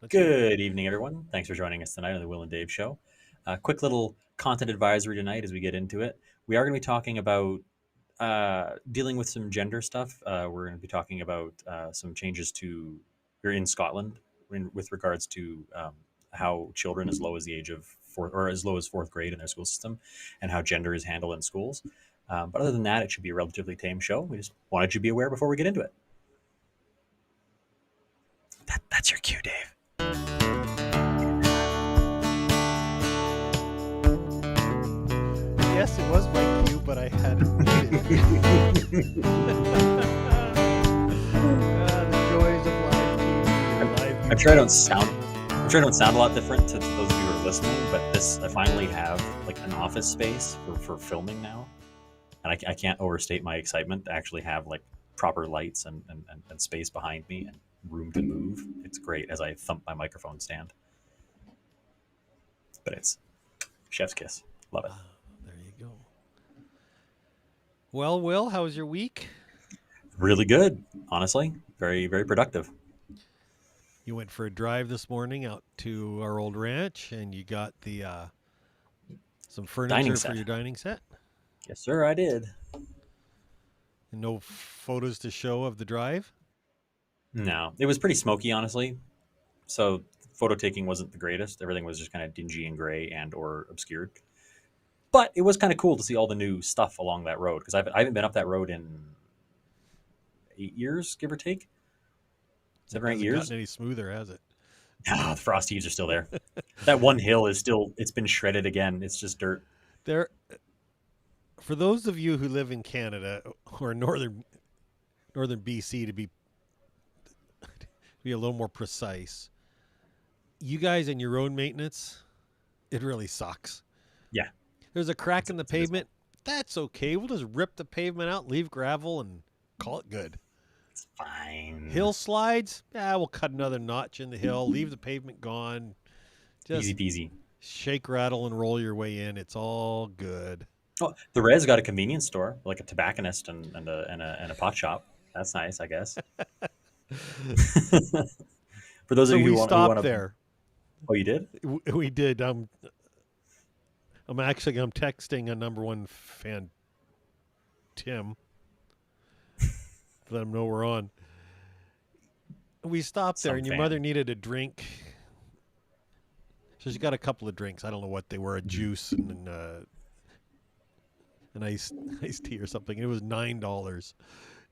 Good evening, everyone. Thanks for joining us tonight on the Will and Dave Show. Quick little content advisory tonight as we get into it. We are going to be talking about dealing with some gender stuff. We're going to be talking about some changes to, we're in Scotland with regards to how children as low as the age of fourth or as low as fourth grade in their school system and how gender is handled in schools. But other than that, it should be a relatively tame show. We just wanted you to be aware before we get into it. That's your cue, Dave. Yes, it was my cue, but I had it muted. The joys of live TV. I'm sure I don't sound a lot different to those of you who are listening, but I finally have like an office space for filming now, and I can't overstate my excitement to actually have like proper lights and space behind me and room to move. It's great as I thump my microphone stand, but it's chef's kiss. Love it. There you go. Well, Will, how was your week? Really good, honestly. Very, very productive. You went for a drive this morning out to our old ranch, and you got the some furniture for your dining set. Yes, sir, I did. And no photos to show of the drive? No, it was pretty smoky, honestly. So photo taking wasn't the greatest. Everything was just kind of dingy and gray and or obscured. But it was kind of cool to see all the new stuff along that road because I haven't been up that road in 8 years, give or take. 7 or 8 years. Gotten any smoother, has it? No, the frost heaves are still there. That one hill is still, it's been shredded again. It's just dirt. There, for those of you who live in Canada or northern BC, to be a little more precise, you guys and your road maintenance, it really sucks. Yeah. There's a crack in the pavement. That's okay. We'll just rip the pavement out, leave gravel, and call it good. It's fine. Hill slides, we'll cut another notch in the hill, leave the pavement gone. Just easy peasy. Shake, rattle, and roll your way in. It's all good. Oh, the Res got a convenience store, like a tobacconist and a pot shop. That's nice, I guess. For those of you who want to there. Oh, you did? We did. I'm texting a number one fan, Tim, to let him know we're on. We stopped there, and your mother needed a drink. So she got a couple of drinks. I don't know what they were, a juice and an iced tea or something. It was $9.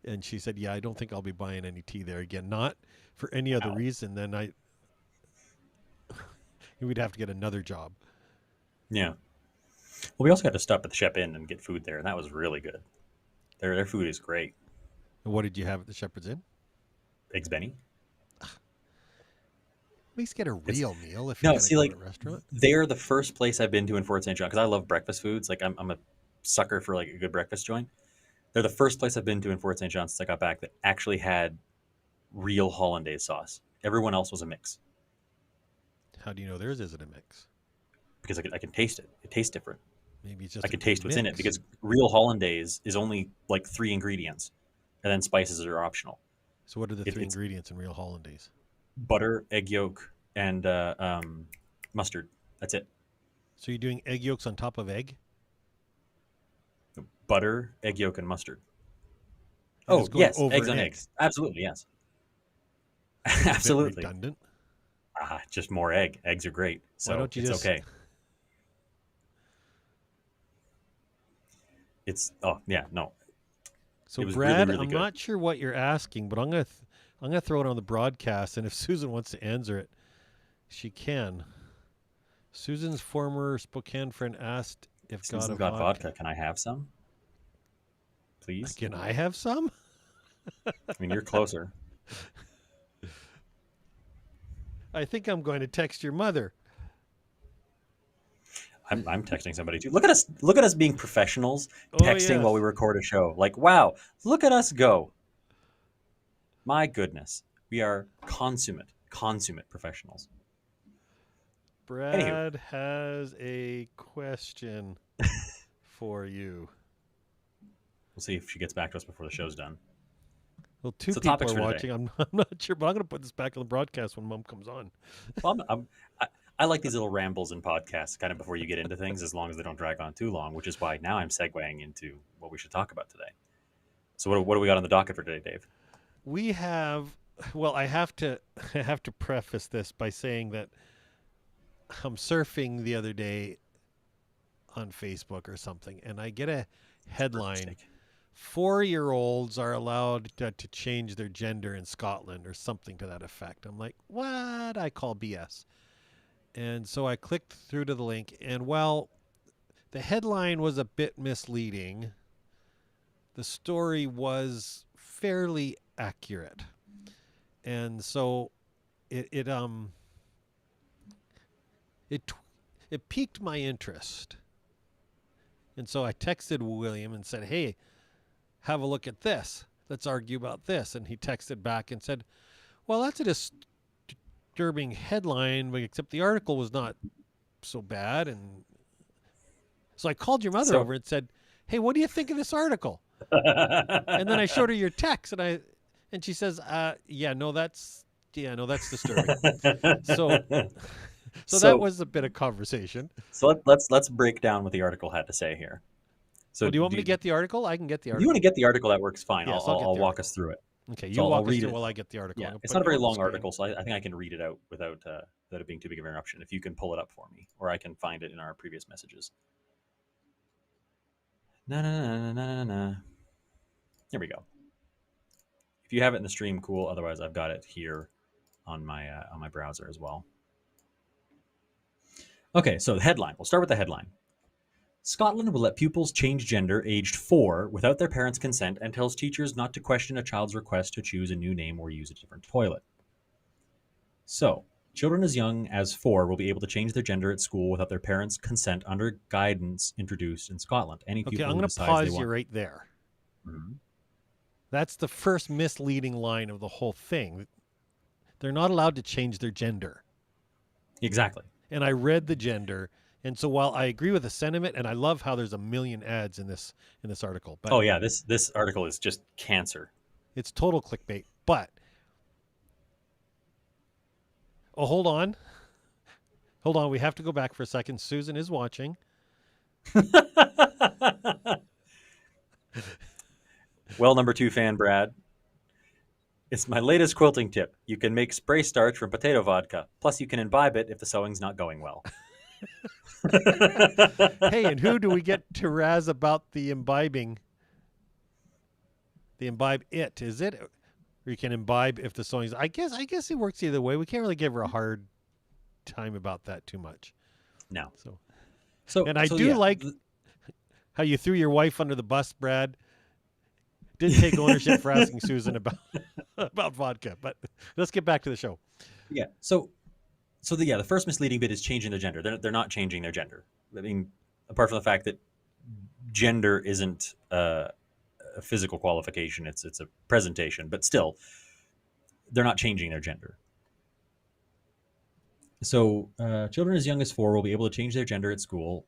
And she said, I don't think I'll be buying any tea there again. Not for any other reason than we'd have to get another job. Yeah. Well, we also had to stop at the Shep Inn and get food there, and that was really good. Their food is great. And what did you have at the Shepherd's Inn? Eggs Benny. At least get a real meal if you're going to go to a restaurant. They're the first place I've been to in Fort St. John because I love breakfast foods. Like I'm a sucker for like a good breakfast joint. They're the first place I've been to in Fort St. John since I got back that actually had real hollandaise sauce. Everyone else was a mix. How do you know theirs isn't a mix? Because I can taste it. It tastes different. Maybe it's just I can taste what's in it because real hollandaise is only like 3 ingredients, and then spices are optional. So what are the 3 ingredients in real hollandaise? Butter, egg yolk, and mustard. That's it. So you're doing egg yolks on top of egg? Butter, egg yolk, and mustard. Oh, yes. Eggs on eggs. Absolutely, yes. Absolutely. Redundant. Just more egg. Eggs are great. So why don't you it's okay. It's, no. So Brad, really, really I'm not sure what you're asking, but I'm gonna throw it on the broadcast, and if Susan wants to answer it, she can. Susan's former Spokane friend asked if Susan's got vodka. Can I have some? Please. Can I have some? I mean, you're closer. I think I'm going to text your mother. I'm texting somebody too. Look at us being professionals, texting while we record a show. Like, wow, look at us go. My goodness. We are consummate professionals. Brad has a question for you. We'll see if she gets back to us before the show's done. Well, two So people topics are for today. watching. I'm not sure, but I'm going to put this back on the broadcast when Mom comes on. Well, I like these little rambles in podcasts kind of before you get into things, as long as they don't drag on too long, which is why now I'm segueing into what we should talk about today. So what do we got on the docket for today, Dave? We have. Well, I have to. I have to preface this by saying that I'm surfing the other day on Facebook or something, and I get a For headline: mistake. 4-year-olds are allowed to change their gender in Scotland, or something to that effect. I'm like, what? I call BS. And so I clicked through to the link, and well, the headline was a bit misleading. The story was fairly accurate, and so it it um it it piqued my interest. And so I texted William and said, "Hey, have a look at this. Let's argue about this." And he texted back and said, "Well, that's a disturbing headline, but except the article was not so bad." And so I called your mother So over and said, "Hey, what do you think of this article?" And then I showed her your text, and she says, yeah, no, that's disturbing." So so that so was a bit of conversation. let's break down what the article had to say here. So Well, do you want me do to get the article? I can get the if you want to article. get the article, that works fine. Yes, I'll get I'll the walk us article. through it. Okay, So you I'll walk us read through it. while I get the article. I'm Yeah, going to it's put not a you very on the long screen. article, so I think I can read it out without that it being too big of an interruption. If you can pull it up for me, or I can find it in our previous messages. Na na na na na na na. Here we go. If you have it in the stream, cool. Otherwise, I've got it here on my browser as well. Okay, so the headline. We'll start with the headline. Scotland will let pupils change gender aged 4 without their parents' consent and tells teachers not to question a child's request to choose a new name or use a different toilet. So, children as young as 4 will be able to change their gender at school without their parents' consent under guidance introduced in Scotland. Any Okay, pupil I'm who going to decides they pause you want. right there. Mhm. That's the first misleading line of the whole thing. They're not allowed to change their gender. Exactly. And I read the gender, and so while I agree with the sentiment, and I love how there's a million ads in this article, but Oh yeah, this article is just cancer. it's total clickbait. But oh, hold on, we have to go back for a second. Susan is watching. Well, number 2 fan Brad, it's my latest quilting tip. You can make spray starch from potato vodka. Plus, you can imbibe it if the sewing's not going well. Hey, and who do we get to razz about the imbibing? The imbibe it is it? Or you can imbibe if the sewing's. I guess it works either way. We can't really give her a hard time about that too much. No. So, So and I so do yeah. like how you threw your wife under the bus, Brad. Didn't take ownership for asking Susan about about vodka, but let's get back to the show. Yeah. So the first misleading bit is changing their gender. They're not changing their gender. I mean, apart from the fact that gender isn't a physical qualification, it's a presentation, but still, they're not changing their gender. So children as young as 4 will be able to change their gender at school,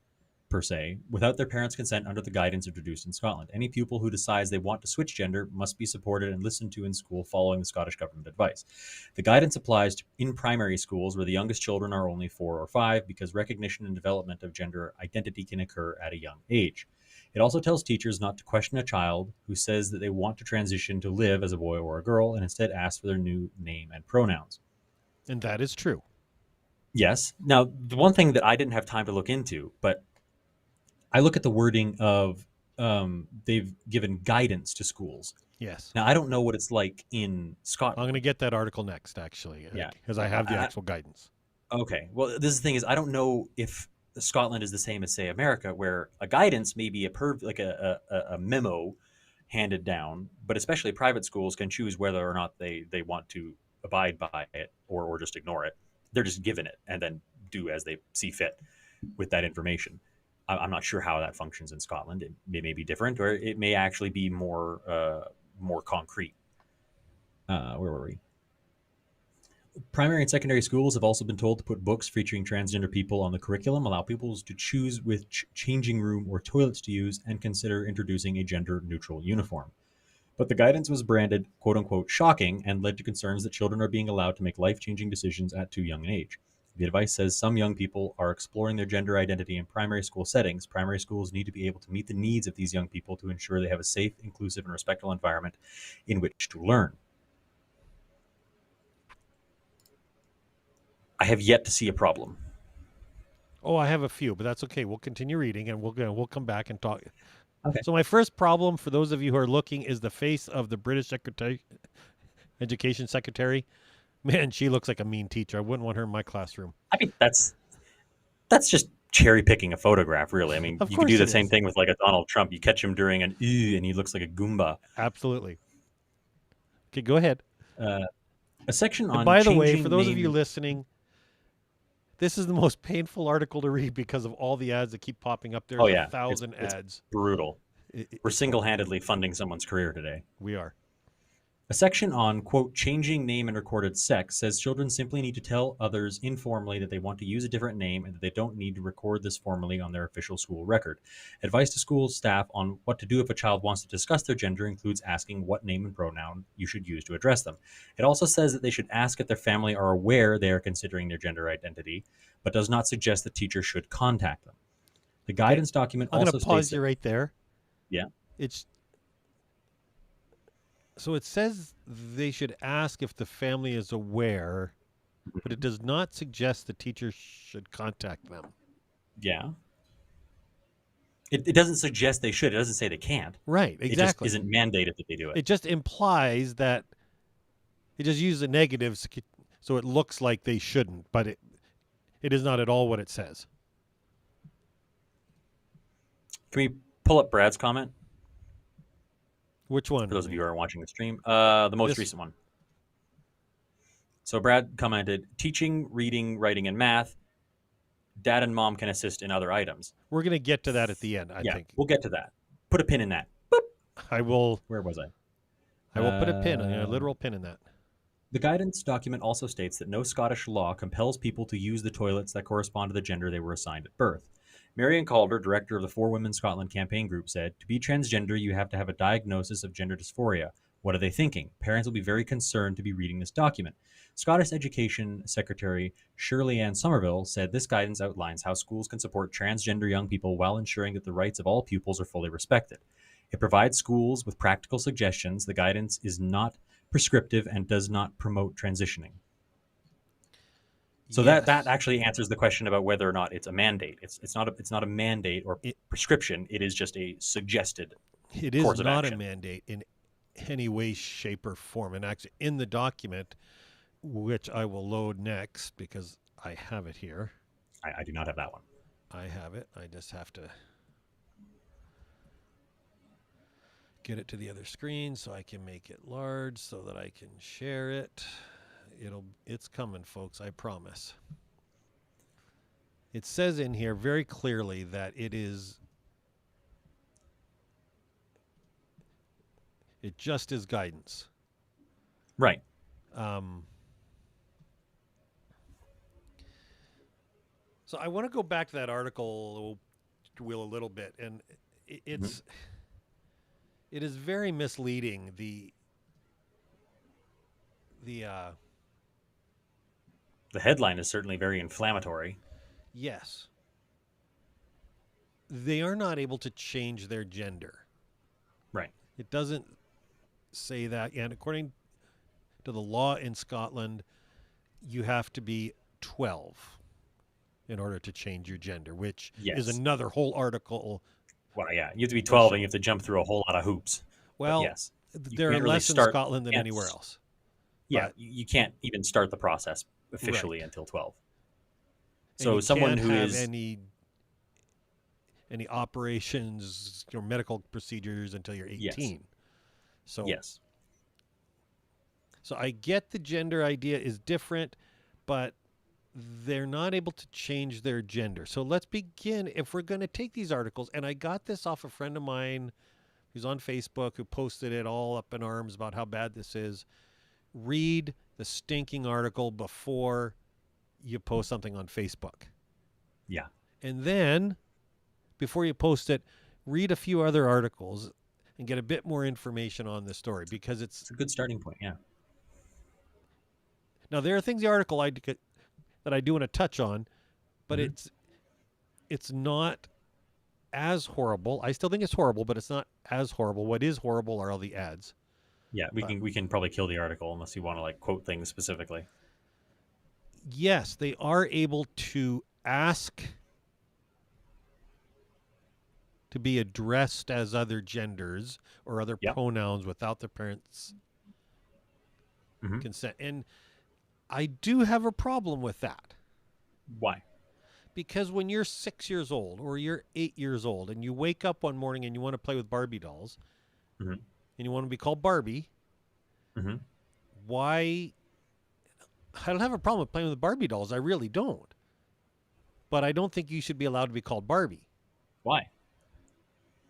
per se, without their parents' consent under the guidance introduced in Scotland. Any pupil who decides they want to switch gender must be supported and listened to in school following the Scottish Government advice. The guidance applies in primary schools where the youngest children are only 4 or 5 because recognition and development of gender identity can occur at a young age. It also tells teachers not to question a child who says that they want to transition to live as a boy or a girl and instead ask for their new name and pronouns. And that is true. Yes. Now, the one thing that I didn't have time to look into, but I look at the wording of they've given guidance to schools. Yes. Now, I don't know what it's like in I'm going to Scotland. get that article next, actually, Yeah. because I have the I, actual guidance. okay. Well, this is the thing is I don't know if Scotland is the same as say America, where a guidance may be like a memo handed down, but especially private schools can choose whether or not they want to abide by it or just ignore it. They're just given it and then do as they see fit with that information. I'm not sure how that functions in Scotland. It may be different, or it may actually be more concrete. Where were we? Primary and secondary schools have also been told to put books featuring transgender people on the curriculum, allow pupils to choose which changing room or toilets to use, and consider introducing a gender neutral uniform. But the guidance was branded quote unquote shocking and led to concerns that children are being allowed to make life changing decisions at too young an age. The advice says some young people are exploring their gender identity in primary school settings. Primary schools need to be able to meet the needs of these young people to ensure they have a safe, inclusive, and respectful environment in which to learn. I have yet to see a problem. Oh, I have a few, but that's okay. We'll continue reading, and we'll come back and talk. Okay. So my first problem, for those of you who are looking, is the face of the British Education Secretary. Man, she looks like a mean teacher. I wouldn't want her in my classroom. I mean, that's just cherry picking a photograph, really. I mean, Of you could do course the it same is. thing with like a Donald Trump. You catch him during an and he looks like a Goomba. Absolutely. Okay, go ahead. Uh, a section And on by the way, for changing those of name you and listening, this is the most painful article to read because of all the ads that keep popping up. oh There's a yeah, it's thousand it's ads. brutal. We're It's horrible. single-handedly funding someone's career today. We are. A section on, quote, changing name and recorded sex says children simply need to tell others informally that they want to use a different name and that they don't need to record this formally on their official school record. Advice to school staff on what to do if a child wants to discuss their gender includes asking what name and pronoun you should use to address them. It also says that they should ask if their family are aware they are considering their gender identity, but does not suggest that teachers should contact them. The Okay. guidance document I'm going to also states pause that, you right there. yeah, It's so it says they should ask if the family is aware, but it does not suggest the teacher should contact them. yeah. It doesn't suggest they should. It doesn't say they can't. Right, It just exactly. isn't mandated that they do it. It just implies that it just uses a negative so it looks like they shouldn't, but it is not at all what it says. Can we pull up Brad's comment Which for one? those of you who are watching the stream? The most This recent one. So Brad commented, teaching, reading, writing, and math. Dad and mom can assist in other items. we're going to get to that at the end, I Yeah, think. we'll get to that. Put a pin in that. I will Where was I? I will put a literal pin in that. The guidance document also states that no Scottish law compels people to use the toilets that correspond to the gender they were assigned at birth. Marion Calder, director of the For Women Scotland campaign group, said, to be transgender, you have to have a diagnosis of gender dysphoria. What are they thinking? Parents will be very concerned to be reading this document. Scottish Education Secretary Shirley Ann Somerville said this guidance outlines how schools can support transgender young people while ensuring that the rights of all pupils are fully respected. It provides schools with practical suggestions. The guidance is not prescriptive and does not promote transitioning. So that Yes. actually answers the question about whether or not it's a mandate. It's not a mandate or It prescription. It is just a suggested it is course of not a action. mandate in any way, shape, or form. And actually, in the document, which I will load next because I have it here. I do not have that one. I have it. I just have to get it to the other screen so I can make it large so that I can share it. It's coming, folks, I promise. It says in here very clearly that it just is guidance. Right. Um, so I want to go back to that article, Will, a little bit, and it's it is very misleading. The The headline is certainly very inflammatory. yes, they are not able to change their gender. Right. It doesn't say that, and according to the law in Scotland, you have to be 12 in order to change your gender, which is Yes. another whole article. Well, yeah. You have to be For 12 and you sure. have to jump through a whole lot of hoops. But Well, yes, you there are can't really less in start. Scotland than Can't, anywhere else. yeah, But you can't even start the process officially right, until 12. and So you someone can't who have is any operations or medical procedures until you're yes, 18. So yes, so I get the gender idea is different, but they're not able to change their gender. So let's begin. If we're going to take these articles, and I got this off a friend of mine who's on Facebook who posted it all up in arms about how bad this is. Read the stinking article before you post something on Facebook. yeah, And then, before you post it, read a few other articles and get a bit more information on this story because it's It's a good starting point. Yeah. now there are things in the article that I do want to touch on, but Hmm. it's not as horrible. I still think it's horrible, but it's not as horrible. What is horrible are all the ads. Yeah, Uh, we can probably kill the article unless you want to like quote things specifically. yes, they are able to ask to be addressed as other genders or other Yeah. pronouns without the parents' Hmm. consent. And I do have a problem with that Why? because when you're 6 years old or you're 8 years old and you wake up one morning and you want to play with Barbie dolls Hmm. and you want to be called Barbie, Hmm. why? I don't have a problem with playing with Barbie dolls. I really don't. But I don't think you should be allowed to be called Barbie Why?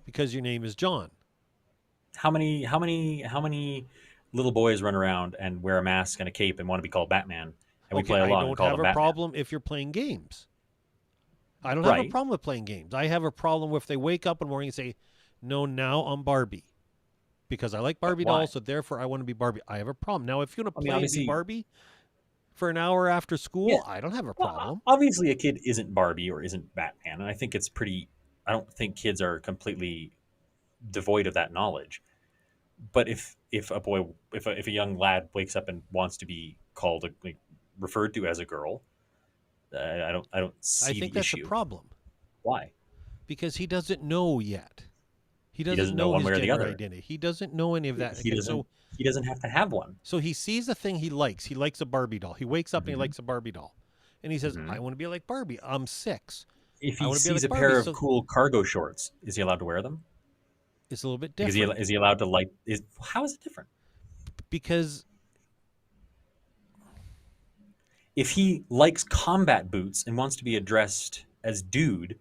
because your name is John. How many little boys run around and wear a mask and a cape and want to be called Batman, and we Okay, play I along and don't call have them a Batman? problem if you're playing games. I don't have a Right. problem with playing games. I have a problem if they wake up in the morning and say, "No, now I'm Barbie." Because I like But Barbie why? dolls, so therefore I want to be Barbie. I have a problem. Now, if you want I to mean, play and be obviously, Barbie for an hour after yeah. school, I don't have a Well, problem. obviously, a kid isn't Barbie or isn't Batman, and I think it's pretty. I don't think kids are completely devoid of that knowledge. But if a boy, if a young lad wakes up and wants to be called, like, referred to as a girl, I don't I see think the that's a issue. problem Why? because he doesn't know yet. He He doesn't doesn't know know one his way or the gender other. identity. He doesn't know any of that. He Okay, doesn't. He doesn't have to have one. so he sees a thing he likes. He likes a Barbie doll. He wakes up and he Hmm. likes a Barbie doll. And he says, Hmm. "I want to be like Barbie. I'm 6. If I he want to be sees like a Barbie." pair of So cool cargo shorts, is he allowed to wear them? it's a little bit Like, different is he allowed to like? Is how is it different? because If he likes combat boots and wants to be addressed as dude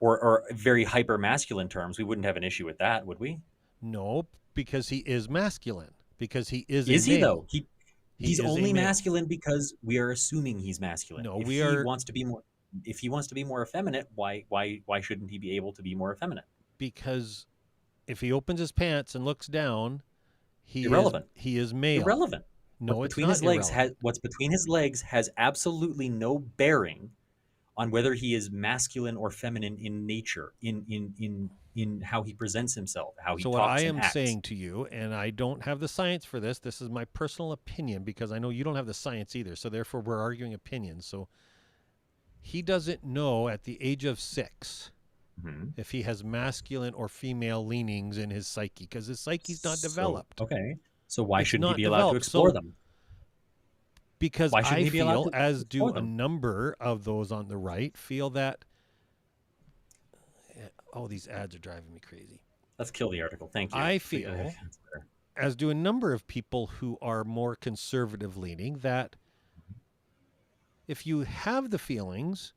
or very hyper masculine terms, we wouldn't have an issue with that, would we? no, because he is masculine, because he is a Is he though? male. He He's is a only male. masculine because we are assuming he's masculine. No, we are If he wants to be more effeminate, why shouldn't he be able to be more effeminate? because if he opens his pants and looks down, Irrelevant. he is male. Irrelevant. No, it's not irrelevant What's between his legs has absolutely no bearing on whether he is masculine or feminine in nature, in how he presents himself, how he So what I talks and am acts. saying to you, and I don't have the science for this, this is my personal opinion because I know you don't have the science either. So therefore we're arguing opinions. So he doesn't know at the age of 6 Hmm. if he has masculine or female leanings in his psyche because his psyche's not So developed. okay, so why It's shouldn't he not be allowed to developed. explore So them? because Why shouldn't I he be allowed feel, to as do explore a them? number of those on the right, feel that oh, these ads are driving me crazy. Let's kill the article. Thank you. I feel, as do a number of people who are more conservative leaning, that if you have the feelings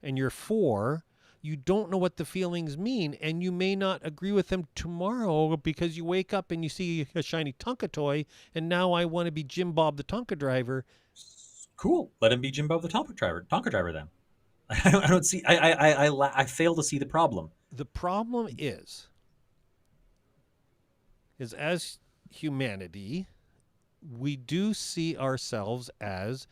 and you're 4, you don't know what the feelings mean, and you may not agree with them tomorrow because you wake up and you see a shiny Tonka toy, and now I want to be Jim Bob the Tonka driver. Cool. Let him be Jim Bob the Tonka driver. Tonka driver then. I don't see. I fail to see the problem. The problem is as humanity, we do see ourselves as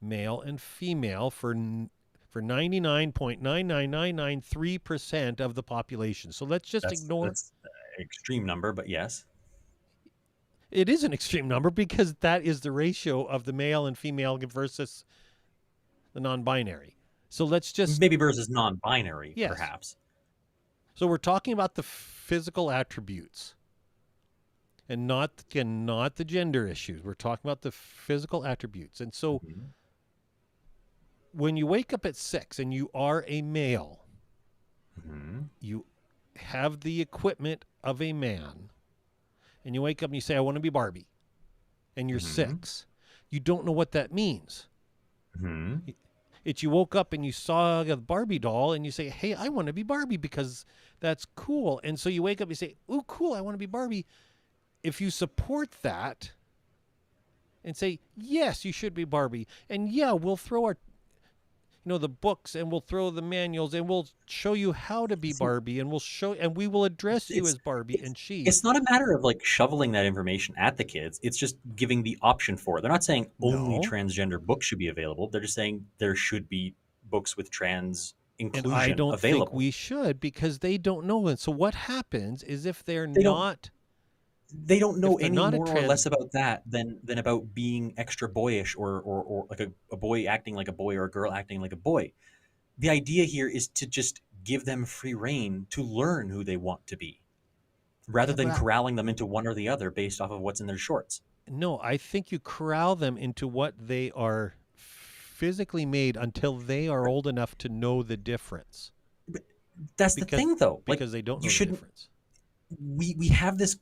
male and female for 99.99993% of the population. So let's just ignore. That's an extreme number, but yes. It is an extreme number because that is the ratio of the male and female versus the non-binary. So let's just Maybe versus non-binary, yes. perhaps. So we're talking about the physical attributes and not the gender issues. We're talking about the physical attributes. And so Mhm. when you wake up at 6 and you are a male, Mhm. you have the equipment of a man, and you wake up and you say, I want to be Barbie, and you're Mhm. 6, you don't know what that means. Mhm. It's you woke up and you saw a Barbie doll and you say, hey, I want to be Barbie because that's cool. And so you wake up and you say, ooh, cool, I want to be Barbie. If you support that and say, yes, you should be Barbie, and yeah, we'll throw our the books, and we'll throw the manuals, and we'll show you how to be See, Barbie, and we will address you it's as Barbie it's and she. it's not a matter of like shoveling that information at the kids. It's just giving the option for it. They're not saying only No. transgender books should be available. They're just saying there should be books with trans And I inclusion don't think available. we should, because they don't know. And so what happens is They don't they don't know if they're any not a more or trans, less about that than about being extra boyish or like a boy acting like a boy or a girl acting like a boy. The idea here is to just give them free reign to learn who they want to be rather yeah, than corralling them into one or the other based off of what's in their shorts. no, I think you corral them into what they are physically made until they are Right. old enough to know the difference, But that's the because thing though. Like they don't you know the shouldn't difference. we have this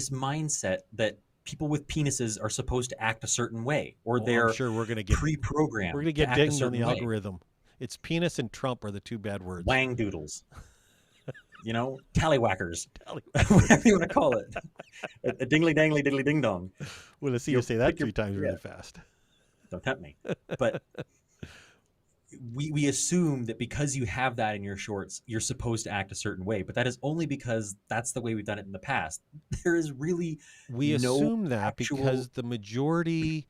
mindset that people with penises are supposed to act a certain way or Oh, I'm they're sure we're pre-programmed gonna to get act a dinged on the certain way. algorithm. It's penis and Trump are the two bad words. Wang doodles, tallywhackers, Tallywhackers. whatever you want to call it. A dingly dangly diddly ding dong. Well, let's see you You'll say that pick your three times yeah. really fast. Don't tempt me. But we assume that because you have that in your shorts, you're supposed to act a certain way. But that is only because that's the way we've done it in the past. There is really We no assume that actual because the majority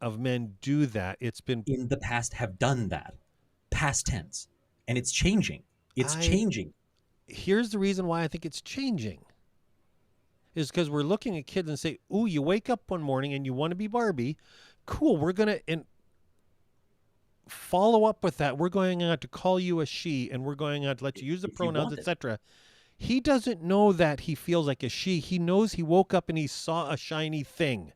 of men do that. It's been in the past have done that. Past tense. And it's changing. It's I changing. Here's the reason why I think it's changing. Is because we're looking at kids and say, "Ooh, you wake up one morning and you want to be Barbie. Cool, we're gonna and follow up with that. We're going to call you a she, and we're going to let you use the If you pronouns, want it. etc." He doesn't know that he feels like a she. He knows he woke up and he saw a shiny thing.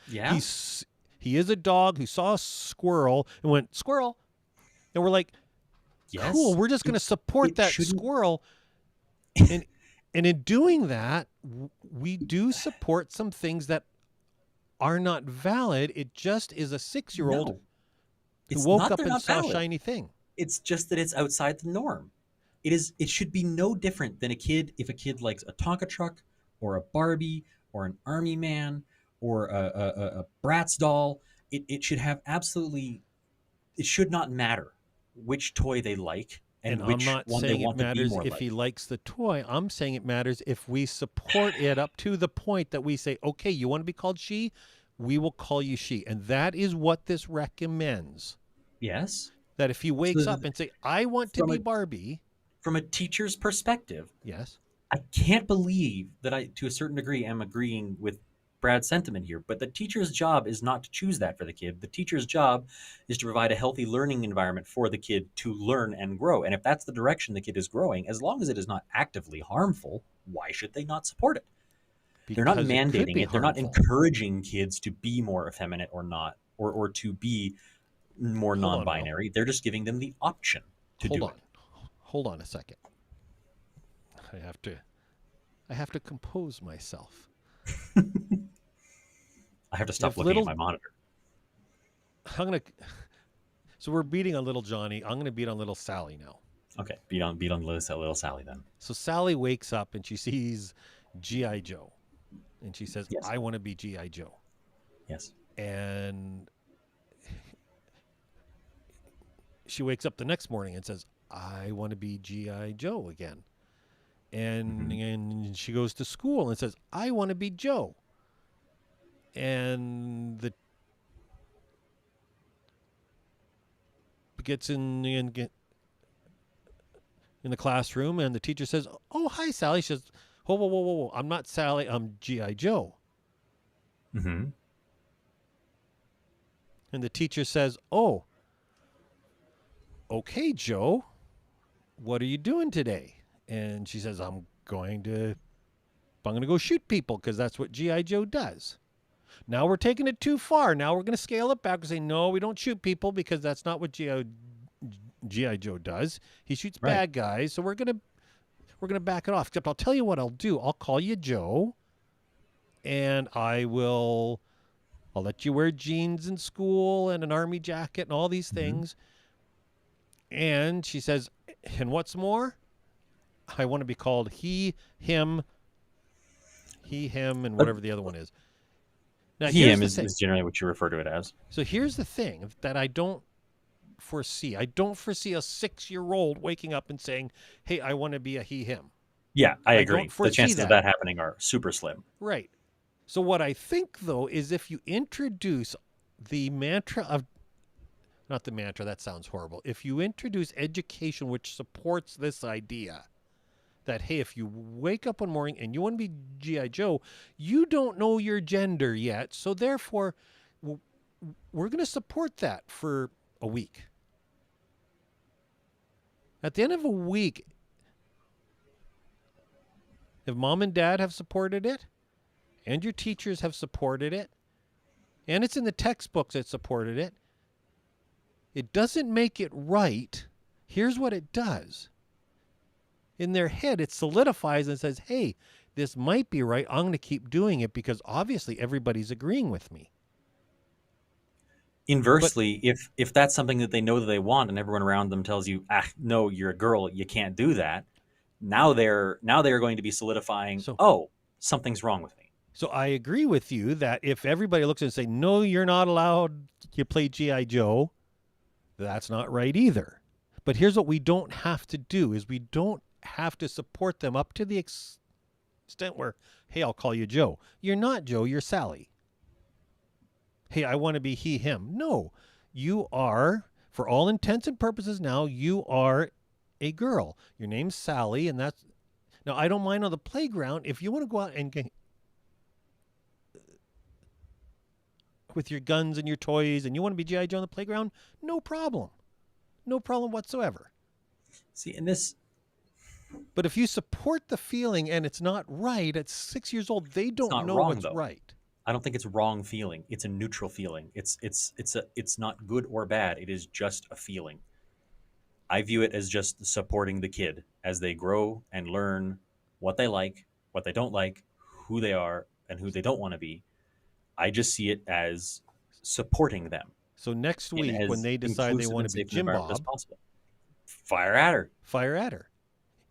Yeah. He's he is a dog who saw a squirrel and went squirrel, and we're like, cool. Yes. We're just going to support It that shouldn't squirrel, and in doing that, we do support some things that are not valid. It just is a 6-year-old no. who It's woke not up they're and not saw a valid. shiny thing. It's just that it's outside the norm. It should be no different than a kid if a kid likes a Tonka truck or a Barbie or an army man or a Bratz doll. It should have absolutely it should not matter which toy they like And and I'm which not one they saying it want to be matters more if he like. likes the toy. I'm saying it matters if we support it up to the point that we say, okay, you want to be called she? We will call you she. And that is what this recommends. Yes. That if he So wakes up and say, I want to from be a Barbie, from a teacher's perspective, yes, I can't believe that I, to a certain degree, am agreeing with Brad's sentiment here. But the teacher's job is not to choose that for the kid. The teacher's job is to provide a healthy learning environment for the kid to learn and grow. And if that's the direction the kid is growing, as long as it is not actively harmful, why should they not support it? They're not because it could mandating be it. They're not harmful. encouraging kids to be more effeminate or not, or to be more Hold on, Will. non-binary. They're just giving them the option to Hold do on. it. Hold on a second. I have to compose myself. I have to stop If looking at little my monitor. I'm gonna so we're beating on little Johnny. I'm gonna beat on little Sally now. Okay, beat on little Sally then. So Sally wakes up and she sees G.I. Joe. And she says, Yes, I want to be G.I. Joe. yes. And she wakes up the next morning and says, I want to be G.I. Joe again. Hmm. And she goes to school and says, I want to be Joe. And the gets in the classroom and the teacher says, oh, hi, Sally. She says, whoa, whoa, whoa, whoa, whoa. I'm not Sally. I'm G.I. Joe. Hmm. And the teacher says, oh, okay, Joe, what are you doing today? And she says, I'm going to go shoot people because that's what G.I. Joe does. Now we're taking it too far. Now we're going to scale it back and say, no, we don't shoot people because that's not what G.I. Joe does. He shoots Right. bad guys. So we're going to back it off. Except I'll tell you what I'll do. I'll call you Joe, and I'll let you wear jeans in school and an army jacket and all these Hmm. things. And she says, and what's more, I want to be called he, him, and But whatever the other one is. Now, he here's him the is, thing. is generally what you refer to it as. So here's the thing that I don't foresee. I don't foresee a 6-year-old waking up and saying, "Hey, I want to be a he him." Yeah, I I don't agree. The foresee chances of that. that happening are super slim. Right. So what I think though is if you introduce the mantra of not the mantra, that sounds horrible. If you introduce education which supports this idea that hey, if you wake up one morning and you want to be GI Joe, you don't know your gender yet, so therefore we're going to support that for a week. At the end of a week, if mom and dad have supported it, and your teachers have supported it, and it's in the textbooks that supported it, it doesn't make it right. Here's what it does. In their head, it solidifies and says, hey, this might be right. I'm going to keep doing it because obviously everybody's agreeing with me. But Inversely, if that's something that they know that they want, and everyone around them tells you, "Ah, no, you're a girl, you can't do that," now they're going to be solidifying, so "Oh, something's wrong with me." so I agree with you that if everybody looks and say, no, you're not allowed to play G.I. Joe, that's not right either. But here's what we don't have to do is we don't have to support them up to the extent where, hey, I'll call you Joe. You're not Joe, you're Sally. Hey, I want to be he, him. No, you are, for all intents and purposes now, you are a girl. Your name's Sally, and that's. Now, I don't mind on the playground. If you want to go out and get with your guns and your toys and you want to be G.I. Joe on the playground, no problem. No problem whatsoever. See, in this, But if you support the feeling and it's not right at 6 years old, they it's don't not know wrong what's though. right. I don't think it's wrong feeling. It's a neutral feeling. It's not good or bad. It is just a feeling. I view it as just supporting the kid as they grow and learn what they like, what they don't like, who they are, and who they don't want to be. I just see it as supporting them So next in week, when as they decide they inclusive want to and be safe an Jim environment as Bob, possible. Fire at her. fire at her.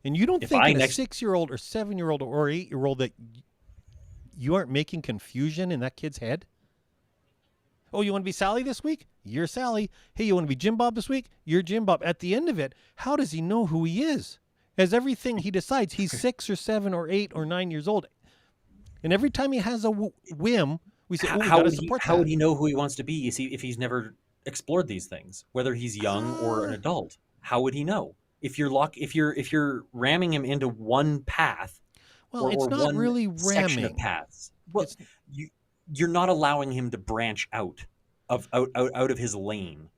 And you don't If think I in a next 6-year-old or 7-year-old or 8-year-old that you aren't making confusion in that kid's head? Oh, you want to be Sally this week? You're Sally. Hey, you want to be Jim Bob this week? You're Jim Bob. At the end of it, how does he know who he is? As everything he decides, he's 6 or 7 or 8 or 9 years old. And every time he has a whim, we say, oh, we got to support how would that. he know who he wants to be if he's never explored these things, whether he's young or an Ah, adult? How would he know? If you're ramming him into one path well, or it's not one really section of ramming. paths, well, It's you you're not allowing him to branch out of his lane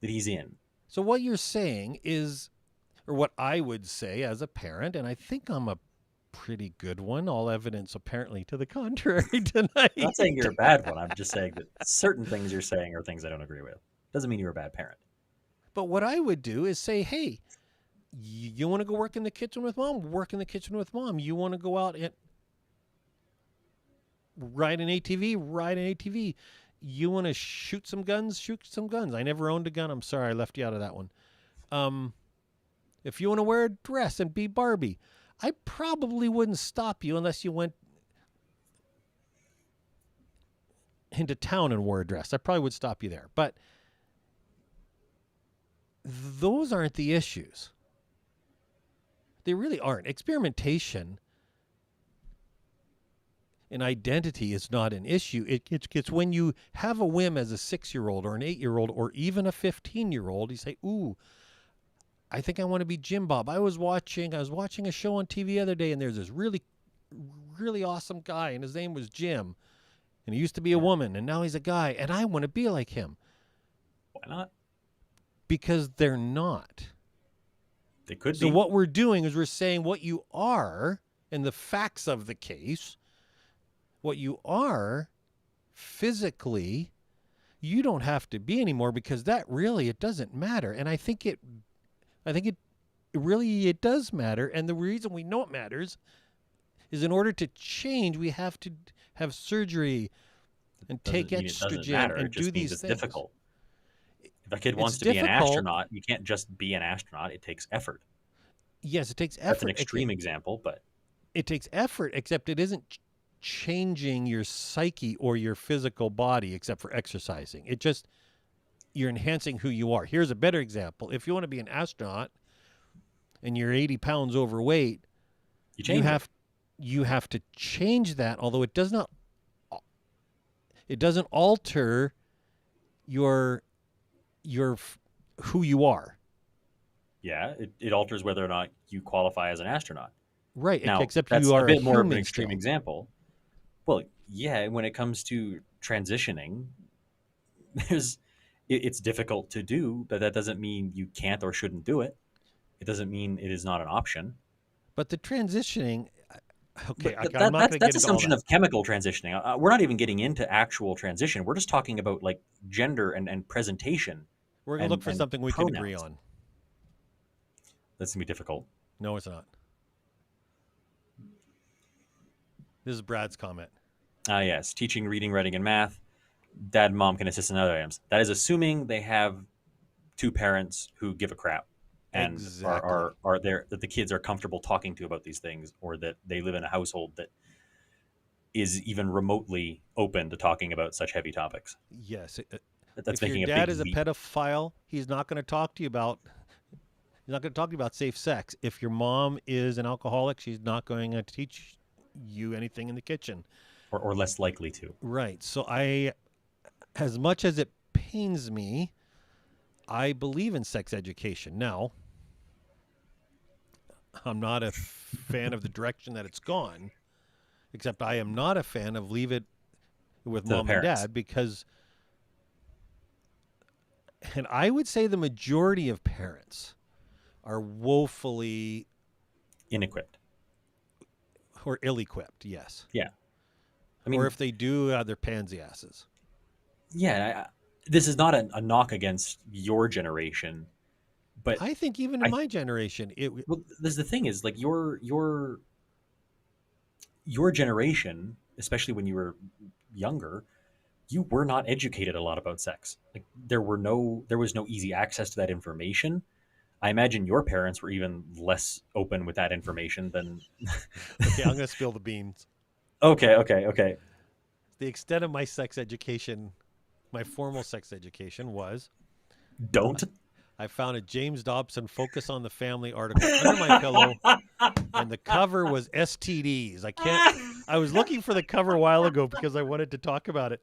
that he's in. so what you're saying is, or what I would say as a parent, and I think I'm a pretty good one, all evidence apparently to the contrary I'm not saying tonight. you're a bad one. I'm just saying that certain things you're saying are things I don't agree with. Doesn't mean you're a bad parent. But what I would do is say, hey, you want to go work in the kitchen with mom? Work in the kitchen with mom. You want to go out and ride an ATV? Ride an ATV. You want to shoot some guns? Shoot some guns. I never owned a gun. I'm sorry, I left you out of that one. Um, if you want to wear a dress and be Barbie, I probably wouldn't stop you unless you went into town and wore a dress. I probably would stop you there. But those aren't the issues. They really aren't. Experimentation and identity is not an issue. It's when you have a whim as a 6-year-old or an 8-year-old or even a 15-year-old, you say, ooh, I think I want to be Jim Bob. I was watching a show on TV the other day, and there's this really, really awesome guy, and his name was Jim. And he used to be a Yeah, woman, and now he's a guy, and I want to be like him. why not? Because they're not. They could So be. what we're doing is we're saying what you are and the facts of the case, what you are physically, you don't have to be anymore because that really it doesn't matter. And I think it really it does matter. And the reason we know it matters is in order to change, we have to have surgery and take Doesn't mean it doesn't estrogen matter. It and do just means these it's things. difficult. If a kid It's wants to be an difficult. astronaut, you can't just be an astronaut. It takes effort. Yes, it takes That's an effort. extreme example, but It takes effort, except it isn't changing your psyche or your physical body except for exercising. It just you're enhancing who you are. Here's a better example. If you want to be an astronaut and you're 80 pounds overweight, You you change it. have you have to change that, although it doesn't alter your your who you are. Yeah, it alters whether or not you qualify as an astronaut. Right, Now, except that's you a are a bit more of an human extreme still. example. Well, yeah, when it comes to transitioning, there's it's difficult to do, but that doesn't mean you can't or shouldn't do it. It doesn't mean it is not an option. But the transitioning, okay, But I'm not that's going to get into all assumption that. of chemical transitioning. We're not even getting into actual transition. We're just talking about like gender and presentation We're going to look for and something we can agree pronouns. on. That's gonna be difficult. No, it's not. This is Brad's comment. Ah, yes, teaching reading, writing, and math. Dad and mom can assist in other items. That is assuming they have two parents who give a crap and Exactly. are there that the kids are comfortable talking to about these things, or that they live in a household that is even remotely open to talking about such heavy topics. Yes. That's If your making a dad big is a leap. pedophile, he's not going to talk to you about safe sex. If your mom is an alcoholic, she's not going to teach you anything in the kitchen. Or less likely to. Right. So as much as it pains me, I believe in sex education. Now, I'm not a fan of the direction that it's gone, except I am not a fan of leave it with To the mom and parents. dad because, and I would say the majority of parents are woefully Inequipped. or ill equipped, yes. Yeah. I Or mean, if they do, they're pansy asses. yeah, this is not a knock against your generation, but I think even in I my generation, well, this is the thing is like your generation, especially when you were younger, you were not educated a lot about sex. Like there was no easy access to that information. I imagine your parents were even less open with that information than. okay, I'm going to spill the beans. Okay, okay, okay. The extent of my sex education, my formal sex education was Don't. I found a James Dobson Focus on the Family article under my pillow, and the cover was STDs. I can't. I was looking for the cover a while ago because I wanted to talk about it.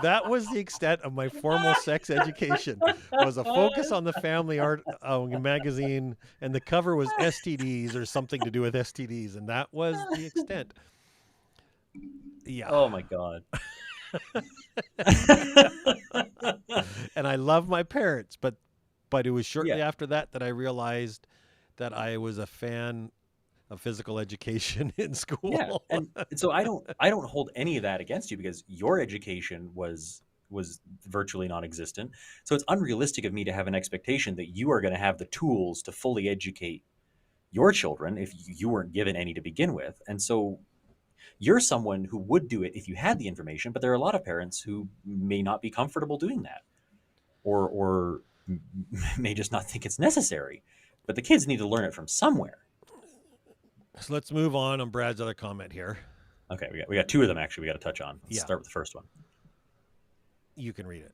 That was the extent of my formal sex education. Was a Focus on the Family art magazine, and the cover was STDs or something to do with STDs, and that was the extent. Yeah, Oh my god. and I love my parents, but it was Yeah, shortly after that that I realized that I was a fan of physical education in yeah, school. and so I don't hold any of that against you because your education was virtually non-existent. So it's unrealistic of me to have an expectation that you are going to have the tools to fully educate your children if you weren't given any to begin with. And so you're someone who would do it if you had the information, but there are a lot of parents who may not be comfortable doing that, or may just not think it's necessary. But the kids need to learn it from somewhere. So let's move on Brad's other comment here. Okay, we got two of them actually. We got to touch on. Let's Yeah, start with the first one. you can read it.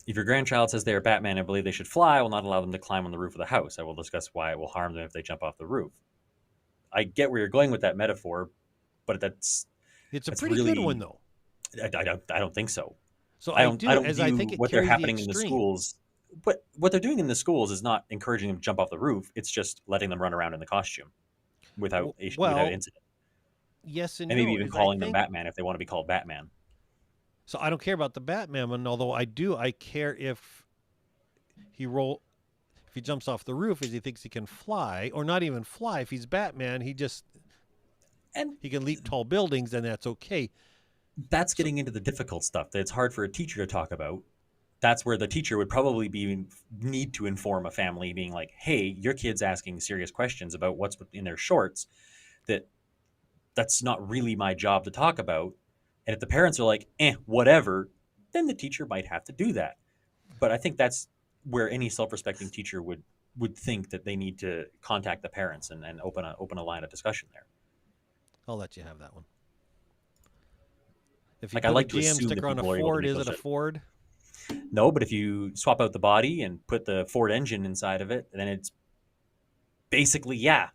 If your grandchild says they are Batman and believe they should fly, I will not allow them to climb on the roof of the house. I will discuss why it will harm them if they jump off the roof. I get where you're going with that metaphor, but It's a that's pretty good one really though. I don't think so. So I I don't I do, don't as I view think it what they're carries the happening in the extreme. schools. What they're doing in the schools is not encouraging them to jump off the roof. It's just letting them run around in the costume without Well, incident, yes and and maybe no. even Is I calling them think Batman if they want to be called Batman. so. I don't care about the Batman one, although I do. I care he roll if he jumps off the roof, is he thinks he can fly, or not even fly. If he's Batman, And he can leap tall buildings, and that's okay. that's So getting into the difficult stuff that it's hard for a teacher to talk about. That's where the teacher would probably be need to inform a family, being like, "Hey, your kid's asking serious questions about what's in their shorts. That's not really my job to talk about." And if the parents are like, whatever, then the teacher might have to do that. But I think that's where any self-respecting teacher would think that they need to contact the parents and open a line of discussion there. I'll let you have that one. If you Like I put a like to GM assume that sticker on a people are able to Ford, make is those it a judgments. Ford? No, but if you swap out the body and put the Ford engine inside of it, then it's basically, yeah.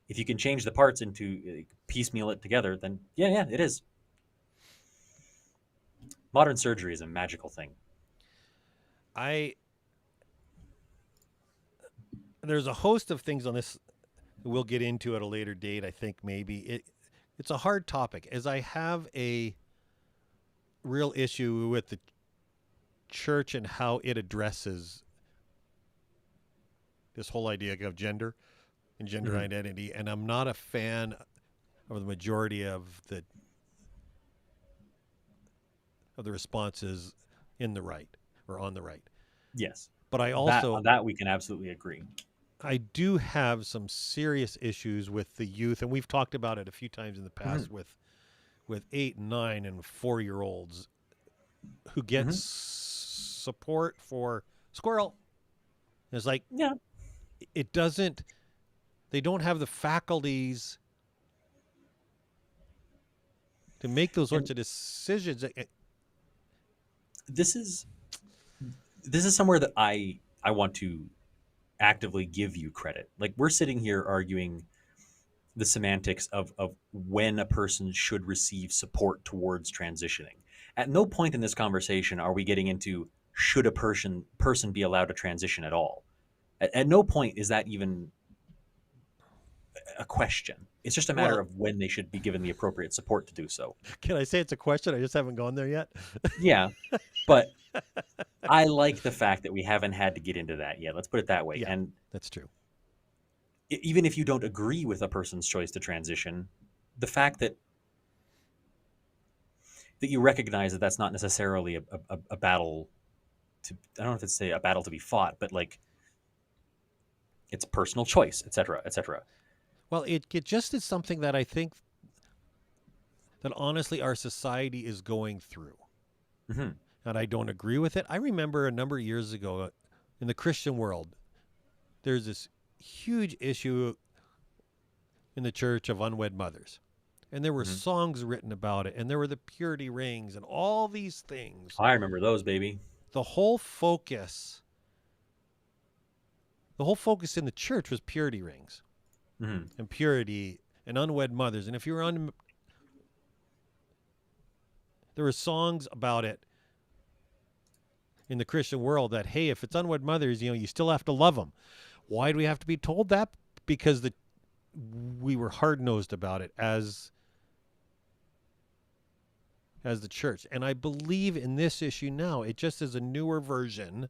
If you can change the parts into piecemeal it together, then yeah, it is. Modern surgery is a magical thing. I There's a host of things on this we'll get into at a later date. I think maybe it's a hard topic, as I have a real issue with the church and how it addresses this whole idea of gender and gender Mm-hmm. identity, and I'm not a fan of the majority of the responses in the right or on the right. Yes, But I that also on that we can absolutely agree. I do have some serious issues with the youth, and we've talked about it a few times in the Mm-hmm. past with 8, 9, and 4 year olds who get Mm-hmm. support for squirrel. It's like Yeah, it doesn't. They don't have the faculties to make those and sorts of decisions. this is this is somewhere that I want to actively give you credit. Like we're sitting here arguing the semantics of when a person should receive support towards transitioning. At no point in this conversation are we getting into should a person be allowed to transition at all. At no point is that even a question. It's just a matter Well, of when they should be given the appropriate support to do so. can I say it's a question? I just haven't gone there yet. Yeah, but I like the fact that we haven't had to get into that yet. Let's put it that way. Yeah, And that's true. even if you don't agree with a person's choice to transition, the fact that you recognize that that's not necessarily a battle to, I don't know if it's say a battle to be fought, but like it's personal choice, etc., etc. Well, it just is something that I think that honestly our society is going through, Mm-hmm. and I don't agree with it. I remember a number of years ago in the Christian world, there's this huge issue in the church of unwed mothers. And there were Mm-hmm. songs written about it, and there were the purity rings and all these things. I remember those, baby. The whole focus, the whole focus in the church was purity rings Mm-hmm. and purity and unwed mothers. And if you were on, there were songs about it in the Christian world that, hey, if it's unwed mothers, you still have to love them. Why do we have to be told that? Because we were hard nosed about it as the church. And I believe in this issue now, it just is a newer version,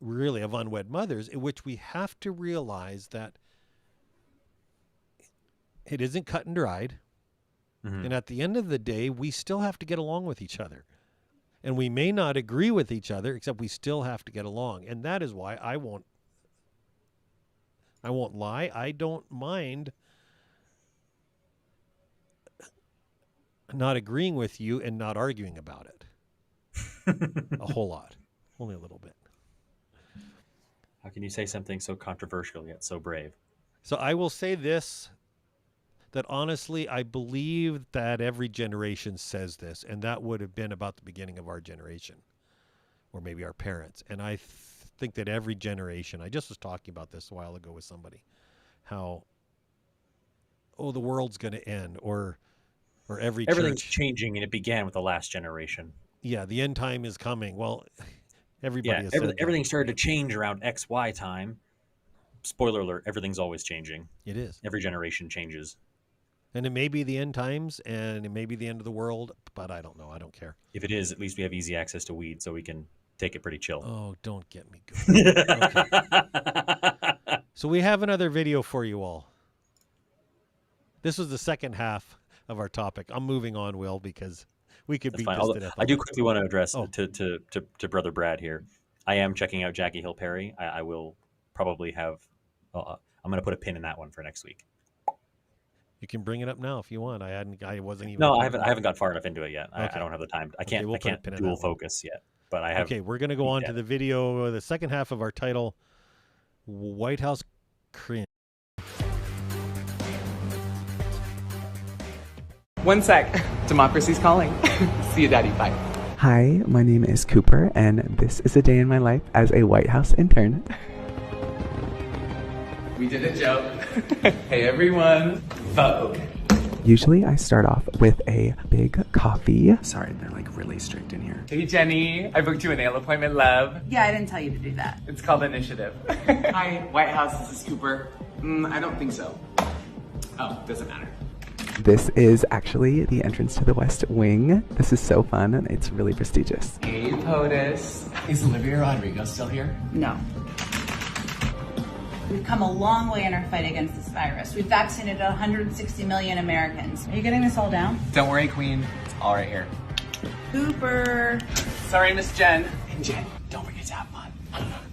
really, of unwed mothers, in which we have to realize that it isn't cut and dried. Mm-hmm. And at the end of the day, we still have to get along with each other. And we may not agree with each other, except we still have to get along. And that is why I won't lie. I don't mind not agreeing with you and not arguing about it a whole lot, only a little bit. How can you say something so controversial yet so brave? So I will say this, that honestly, I believe that every generation says this, and that would have been about the beginning of our generation, or maybe our parents. And I think that every generation, I just was talking about this a while ago with somebody, how, oh, the world's going to end, or every Everything's church, changing, and it began with the last generation. yeah, the end time is coming. Well, everybody Yeah, has said that. everything started to change around XY time. Spoiler alert: everything's always changing. It is. Every generation changes. And it may be the end times, and it may be the end of the world, but I don't know. I don't care. If it is, at least we have easy access to weed, so we can take it pretty chill. Oh, don't get me going. Okay. So we have another video for you all. This was the second half of our topic. I'm moving on, Will, because we could That's beat fine. this Although to death. I do quickly want to address Oh, to brother Brad here. I am checking out Jackie Hill Perry. I will probably have. I'm going to put a pin in that one for next week. you can bring it up now if you want. I wasn't even. No, I haven't got far enough into it yet. I Okay. don't have the time. Okay, we'll I put a can't pin in dual that one. focus yet. But I have. Okay, we're going to go on to the video, the second half of our title, White House Cringe. One sec. Democracy's calling. See you, Daddy. Bye. Hi, my name is Cooper, and this is a day in my life as a White House intern. We did a joke. Hey everyone, Vogue. Usually I start off with a big coffee. Sorry, they're like really strict in here. Hey Jenny, I booked you a nail appointment, love. Yeah, I didn't tell you to do that. It's called Initiative. Hi, White House, this is Cooper. I don't think so. Oh, doesn't matter. This is actually the entrance to the West Wing. This is so fun and it's really prestigious. Hey POTUS. Is Olivia Rodrigo still here? No. We've come a long way in our fight against this virus. We've vaccinated 160 million Americans. Are you getting this all down? Don't worry, Queen. It's all right here. Cooper. Sorry, Miss Jen. And Jen, don't forget to have fun.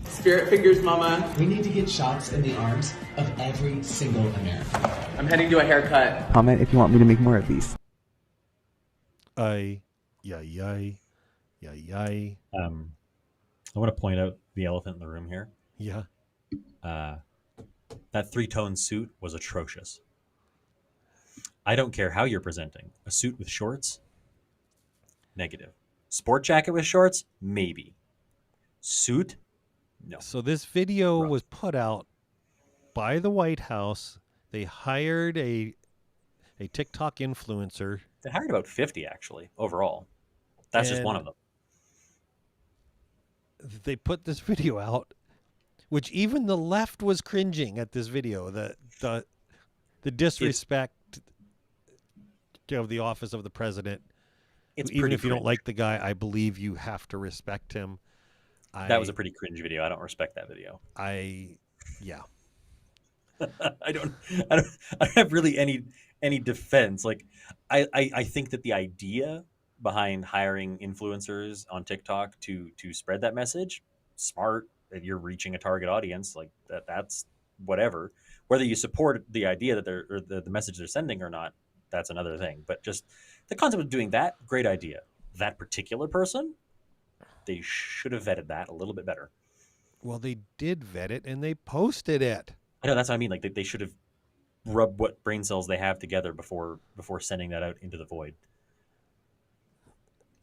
Spirit fingers, mama. We need to get shots in the arms of every single American. I'm heading to a haircut. Comment if you want me to make more of these. Yay, yay, yay. I want to point out the elephant in the room here. Yeah. That three-tone suit was atrocious. I don't care how you're presenting. A suit with shorts? Negative. Sport jacket with shorts? Maybe. Suit? No. So this video Rough. was put out by the White House. They hired a TikTok influencer. They hired about 50, actually, overall. That's just one of them. They put this video out, which even the left was cringing at this video. The disrespect of the office of the president. It's Even pretty if you don't cringe. like the guy, I believe you have to respect him. That was a pretty cringe video. I don't respect that video. Yeah. I don't have really any defense. Like I think that the idea behind hiring influencers on TikTok to spread that message, smart, that you're reaching a target audience, like that's whatever. Whether you support the idea that they're or the message they're sending or not, that's another thing. But just the concept of doing that, great idea. That particular person, they should have vetted that a little bit better. Well, they did vet it and they posted it. I know, that's what I mean. Like they should have rubbed what brain cells they have together before sending that out into the void.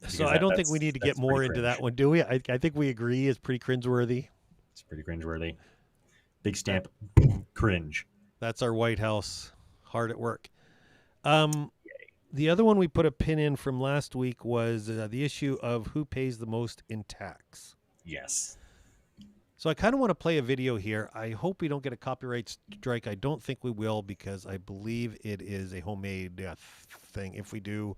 So Because I don't think that's- we need to that's get more pretty into cringe. that one, do we? I think we agree it's pretty cringeworthy. It's pretty cringeworthy. Big stamp, cringe. That's our White House hard at work. The other one we put a pin in from last week was the issue of who pays the most in tax. Yes. So I kind of want to play a video here. I hope we don't get a copyright strike. I don't think we will because I believe it is a homemade thing. If we do,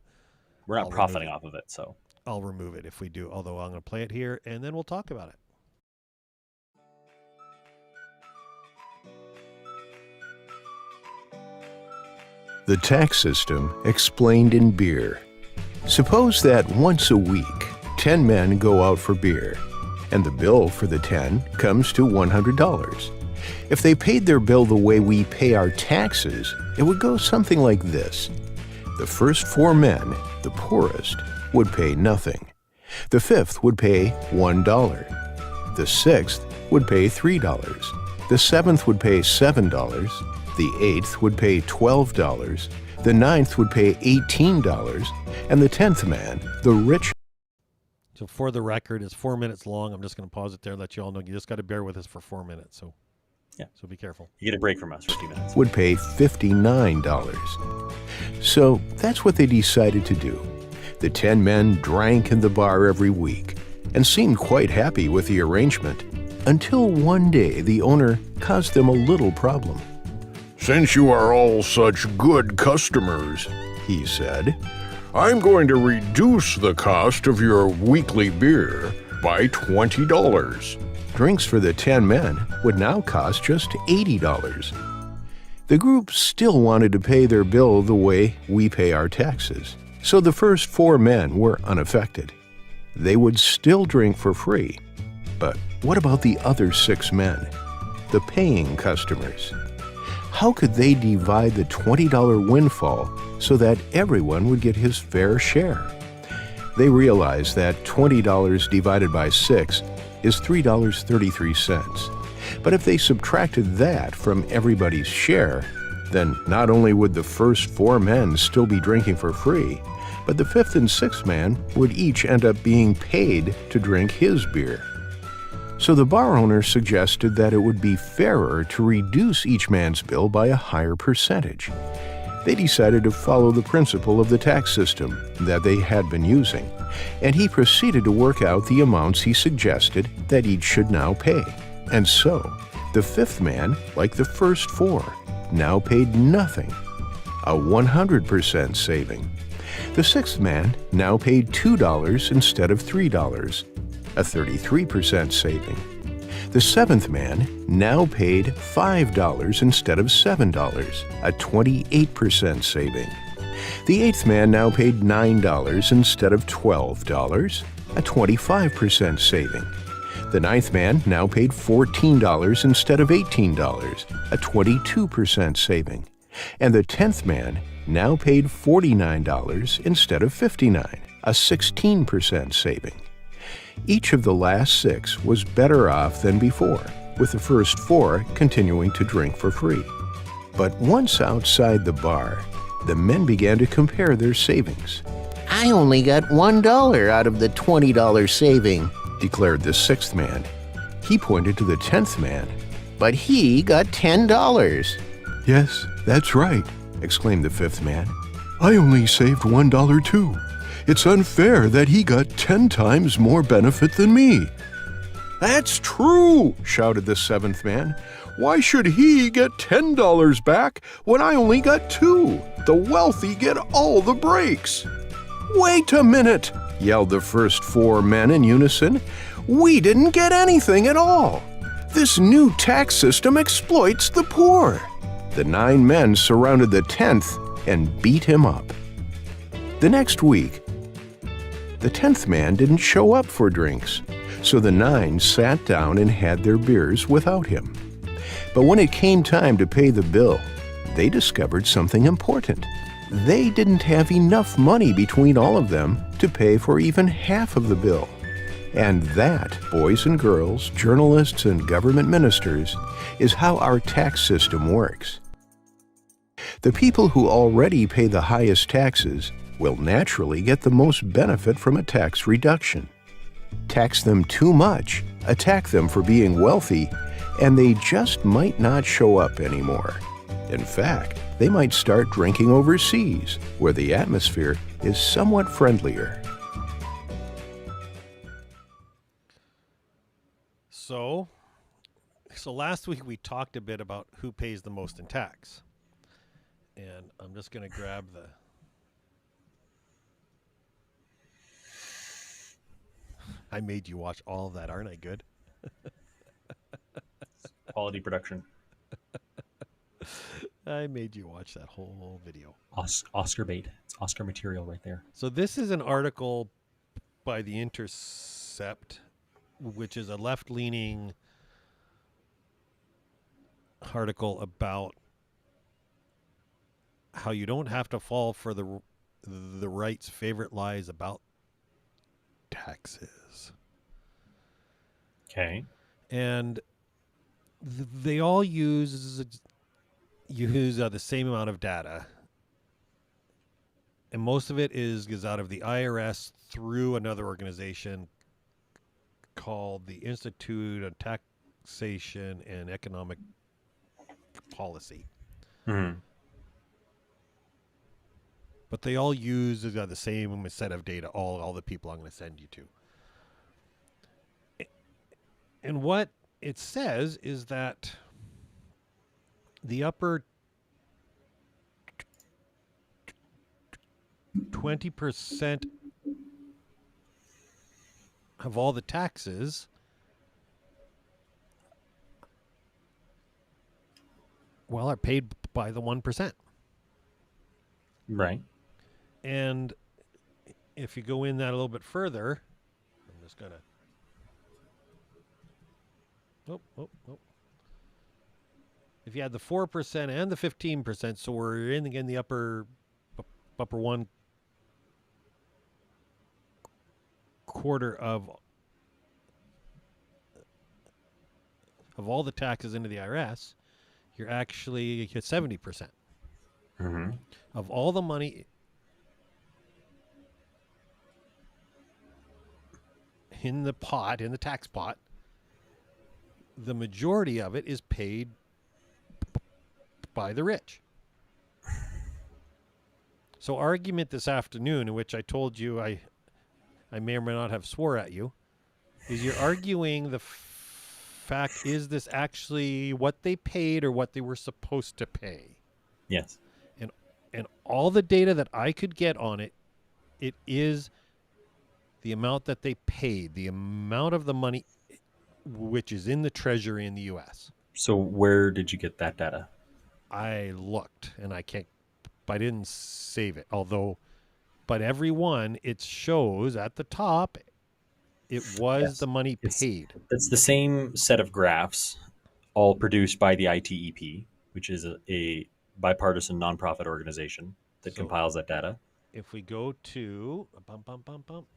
We're not I'll profiting remove off of it, so I'll remove it if we do. Although I'm going to play it here and then we'll talk about it. The tax system explained in beer. Suppose that once a week, 10 men go out for beer, and the bill for the 10 comes to $100. If they paid their bill the way we pay our taxes, it would go something like this. The first 4 men, the poorest, would pay nothing. The 5th would pay $1. The 6th would pay $3. The 7th would pay $7. The 8th would pay $12, the 9th would pay $18, and the 10th man, the rich. So for the record, it's 4 minutes long. I'm just going to pause it there and let you all know you just got to bear with us for 4 minutes. So yeah, so be careful. You get a break from us for 2 minutes. Would pay $59. So that's what they decided to do. The 10 men drank in the bar every week and seemed quite happy with the arrangement until one day the owner caused them a little problem. "Since you are all such good customers," he said, "I'm going to reduce the cost of your weekly beer by $20. Drinks for the 10 men would now cost just $80. The group still wanted to pay their bill the way we pay our taxes, so the first 4 men were unaffected. They would still drink for free. But what about the other 6 men, the paying customers? How could they divide the $20 windfall so that everyone would get his fair share? They realized that $20 divided by 6 is $3.33. But if they subtracted that from everybody's share, then not only would the first 4 men still be drinking for free, but the fifth and sixth man would each end up being paid to drink his beer. So the bar owner suggested that it would be fairer to reduce each man's bill by a higher percentage. They decided to follow the principle of the tax system that they had been using, and he proceeded to work out the amounts he suggested that each should now pay. And so, the fifth man, like the first four, now paid nothing, a 100% saving. The sixth man now paid $2 instead of $3, a 33% saving. The seventh man now paid $5 instead of $7, a 28% saving. The eighth man now paid $9 instead of $12, a 25% saving. The ninth man now paid $14 instead of $18, a 22% saving. And the 10th man now paid $49 instead of $59, a 16% saving. Each of the last six was better off than before, with the first four continuing to drink for free. But once outside the bar, the men began to compare their savings. I only got $1 out of the $20 saving, declared the sixth man. He pointed to the 10th man. but he got $10. Yes, that's right, exclaimed the fifth man. I only saved $1 too. It's unfair that he got 10 times more benefit than me. That's true, shouted the seventh man. Why should he get $10 back when I only got 2? The wealthy get all the breaks. Wait a minute, yelled the first 4 men in unison. We didn't get anything at all. This new tax system exploits the poor. The 9 men surrounded the 10th and beat him up. The next week, the 10th man didn't show up for drinks, so the 9 sat down and had their beers without him. But when it came time to pay the bill, they discovered something important. They didn't have enough money between all of them to pay for even half of the bill. And that, boys and girls, journalists and government ministers, is how our tax system works. The people who already pay the highest taxes will naturally get the most benefit from a tax reduction. Tax them too much, attack them for being wealthy, and they just might not show up anymore. In fact, they might start drinking overseas, where the atmosphere is somewhat friendlier. So last week we talked a bit about who pays the most in tax. And I'm just going to grab the... I made you watch all of that, aren't I good? Quality production. I made you watch that whole video. Oscar bait. It's Oscar material right there. So this is an article by The Intercept, which is a left-leaning article about how you don't have to fall for the right's favorite lies about taxes. Okay. And they all use the same amount of data, and most of it is out of the IRS through another organization called the Institute of Taxation and Economic Policy. Mm-hmm. But they all use the same set of data, all the people I'm going to send you to. And what it says is that the upper 20% of all the taxes are paid by the 1%. Right. And if you go in that a little bit further, I'm just going to... Oh. If you had the 4% and the 15%, so we're in again the upper one quarter of all the taxes into the IRS, you're actually at 70%. Mm-hmm. Of all the money in the pot, in the tax pot, the majority of it is paid by the rich. So argument this afternoon, in which I told you I may or may not have swore at you, is you're arguing the fact, is this actually what they paid or what they were supposed to pay? Yes. And all the data that I could get on it, it is the amount that they paid, the amount of the money which is in the treasury in the US. So where did you get that data? I looked and I didn't save it. But every one, it shows at the top, it was Yes. the money paid. It's the same set of graphs, all produced by the ITEP, which is a bipartisan nonprofit organization that So- compiles that data. If we go to,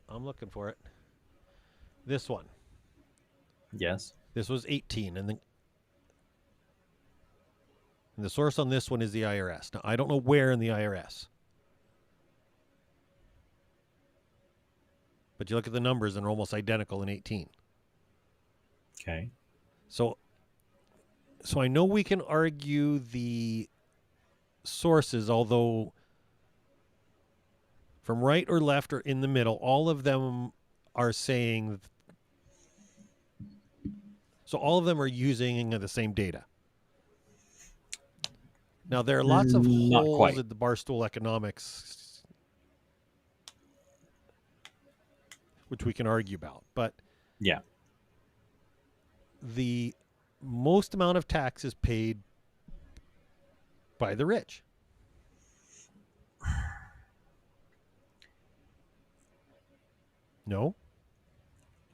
I'm looking for it. This one. Yes. This was 18, and the source on this one is the IRS. Now, I don't know where in the IRS. But you look at the numbers, and they're almost identical in 18. Okay. So I know we can argue the sources, although from right or left or in the middle, all of them are saying, so all of them are using the same data. Now, there are lots of Not holes quite. in the Barstool economics, which we can argue about. But Yeah. the most amount of tax is paid by the rich. No?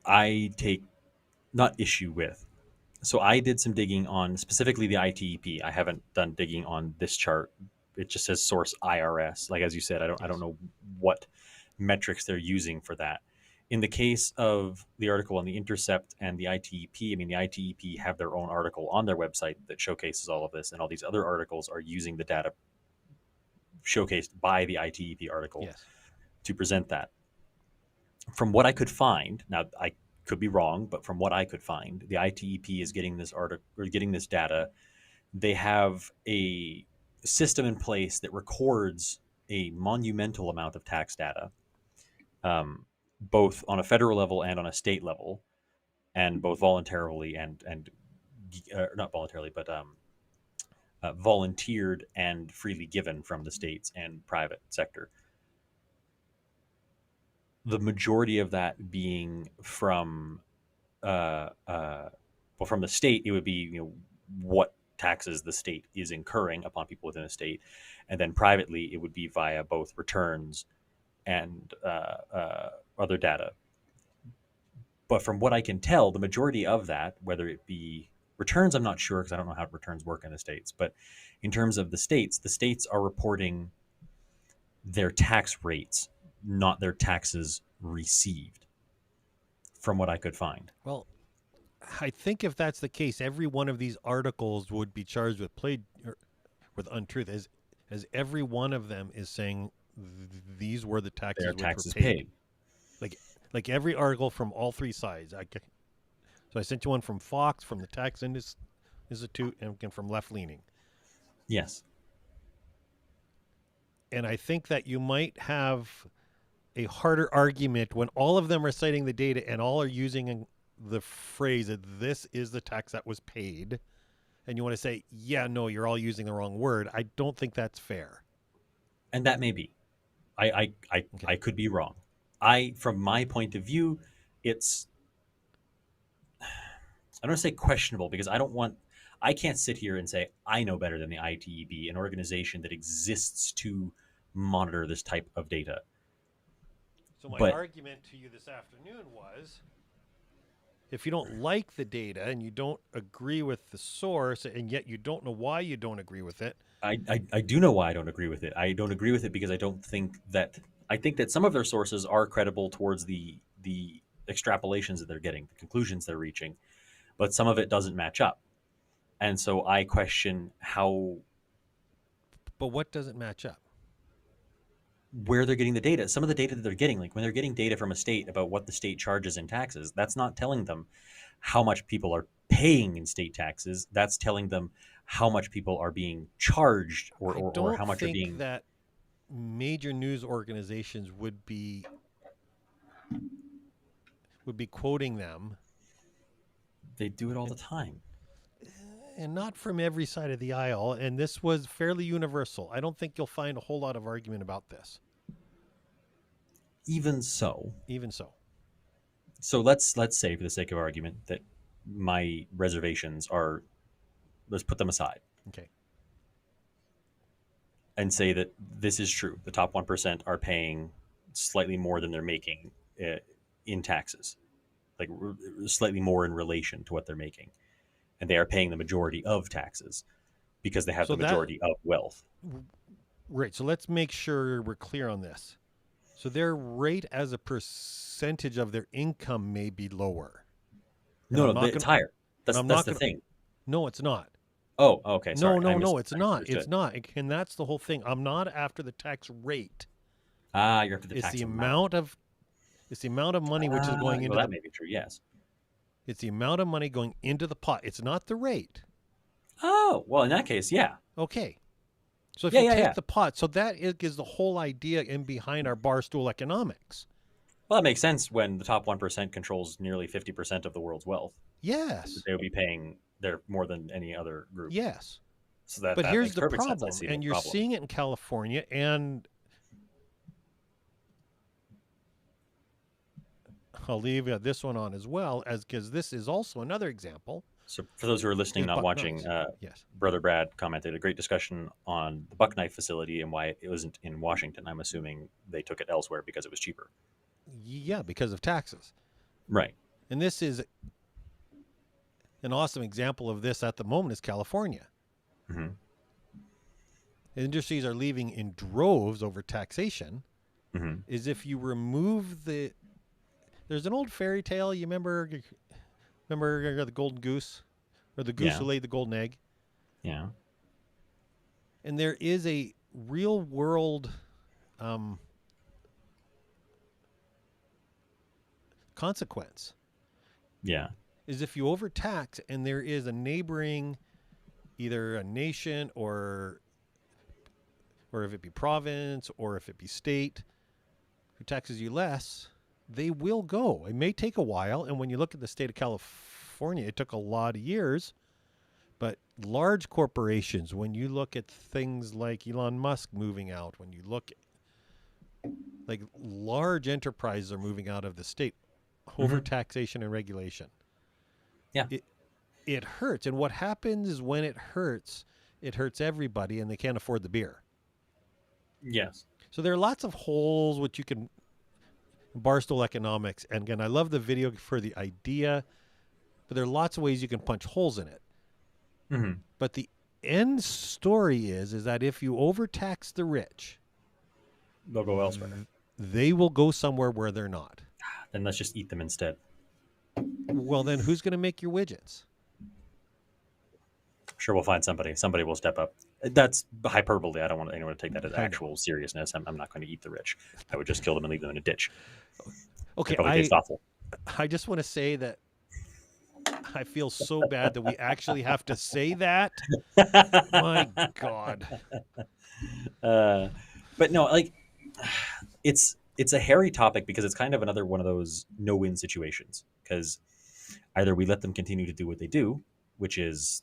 I take not issue with. So I did some digging on specifically the ITEP. I haven't done digging on this chart. It just says source IRS. Like as you said, I don't know what metrics they're using for that. In the case of the article on the Intercept and the ITEP, I mean the ITEP have their own article on their website that showcases all of this, and all these other articles are using the data showcased by the ITEP article Yes. to present that. From what I could find, now I could be wrong, but from what I could find, the ITEP is getting this article or getting this data. They have a system in place that records a monumental amount of tax data, both on a federal level and on a state level, and both voluntarily and not voluntarily, but volunteered and freely given from the states and private sector. The majority of that being from from the state, it would be what taxes the state is incurring upon people within a state, and then privately it would be via both returns and other data. But from what I can tell, the majority of that, whether it be returns, I'm not sure because I don't know how returns work in the states. But in terms of the states are reporting their tax rates, not their taxes received, from what I could find. Well, I think if that's the case, every one of these articles would be charged with with untruth, as every one of them is saying these were the taxes Their which taxes were paid. paid. Like every article from all three sides. So I sent you one from Fox, from the Tax Institute, and from Left Leaning. Yes. And I think that you might have a harder argument when all of them are citing the data and all are using the phrase that this is the tax that was paid. And you want to say, yeah, no, you're all using the wrong word. I don't think that's fair. And that may be. I could be wrong. From my point of view, it's, I don't want to say questionable because I can't sit here and say I know better than the ITEB, an organization that exists to monitor this type of data. So my But- argument to you this afternoon was, if you don't like the data and you don't agree with the source, and yet you don't know why you don't agree with it. I do know why I don't agree with it. I don't agree with it because I think that some of their sources are credible towards the extrapolations that they're getting, the conclusions they're reaching, but some of it doesn't match up. And so I question how. But what doesn't match up? where they're getting the data. Some of the data that they're getting, like when they're getting data from a state about what the state charges in taxes, that's not telling them how much people are paying in state taxes. That's telling them how much people are being charged, or, I or don't how much are think being. that major news organizations would be quoting them, They do it all the time. and not from every side of the aisle. And this was fairly universal. I don't think you'll find a whole lot of argument about this. Even so, Even so, let's say, for the sake of argument, that my reservations are, let's put them aside okay. and say that this is true. The top 1% are paying slightly more than they're making in taxes, like slightly more in relation to what they're making. And they are paying the majority of taxes because they have So the majority of wealth. Right. So let's make sure we're clear on this. So their rate as a percentage of their income may be lower. No, it's higher. That's the thing. No, it's not. Oh, okay. Sorry. No, it's not. misunderstood. It's not. And that's the whole thing. I'm not after the tax rate. You're after the It's tax the amount. it's the amount of money which is going into well, that may be true. Yes. it's the amount of money going into the pot. It's not the rate. Oh, well, in that case, yeah. Okay. So if Yeah, you yeah, take yeah. the pot, so that is the whole idea in behind our barstool economics. Well, that makes sense when the top 1% controls nearly 50% of the world's wealth. Yes. They would be paying their more than any other group. Yes. So that But that here's makes the perfect problem, sense. I see and the you're problem. seeing it in California, and I'll leave this one on as well, as because this is also another example. So for those who are listening, Is not buck watching, knives. Yes. Brother Brad commented a great discussion on the buck knife facility and why it wasn't in Washington. I'm assuming they took it elsewhere because it was cheaper. Yeah, because of taxes. Right. And this is an awesome example of this at the moment is California. Mm-hmm. Industries are leaving in droves over taxation. Mm-hmm. Is if you remove there's an old fairy tale, you remember the golden goose, or the goose Yeah. who laid the golden egg? Yeah. And there is a real world consequence. Yeah. Is if you overtax and there is a neighboring, either a nation or if it be province or if it be state, who taxes you less, they will go. It may take a while, and when you look at the state of California, it took a lot of years. But large corporations, when you look at things like Elon Musk moving out, when you look at, like, large enterprises are moving out of the state over taxation and regulation. Yeah. It hurts. And what happens is when it hurts everybody, and they can't afford the beer. Yes. So there are lots of holes which you can barstool economics. And again, I love the video for the idea, but there are lots of ways you can punch holes in it. Mm-hmm. But the end story is that if you overtax the rich, They'll go elsewhere. they will go somewhere where they're not. Then let's just eat them instead. Well, then who's going to make your widgets? Sure, we'll find somebody. Somebody will step up. That's hyperbole. I don't want anyone to take that as I know. actual seriousness. I'm not going to eat the rich. I would just kill them and leave them in a ditch. Okay, It probably tastes awful. I just want to say that I feel so bad that we actually have to say that. My God. But no, like it's a hairy topic because it's kind of another one of those no-win situations. Because either we let them continue to do what they do, which is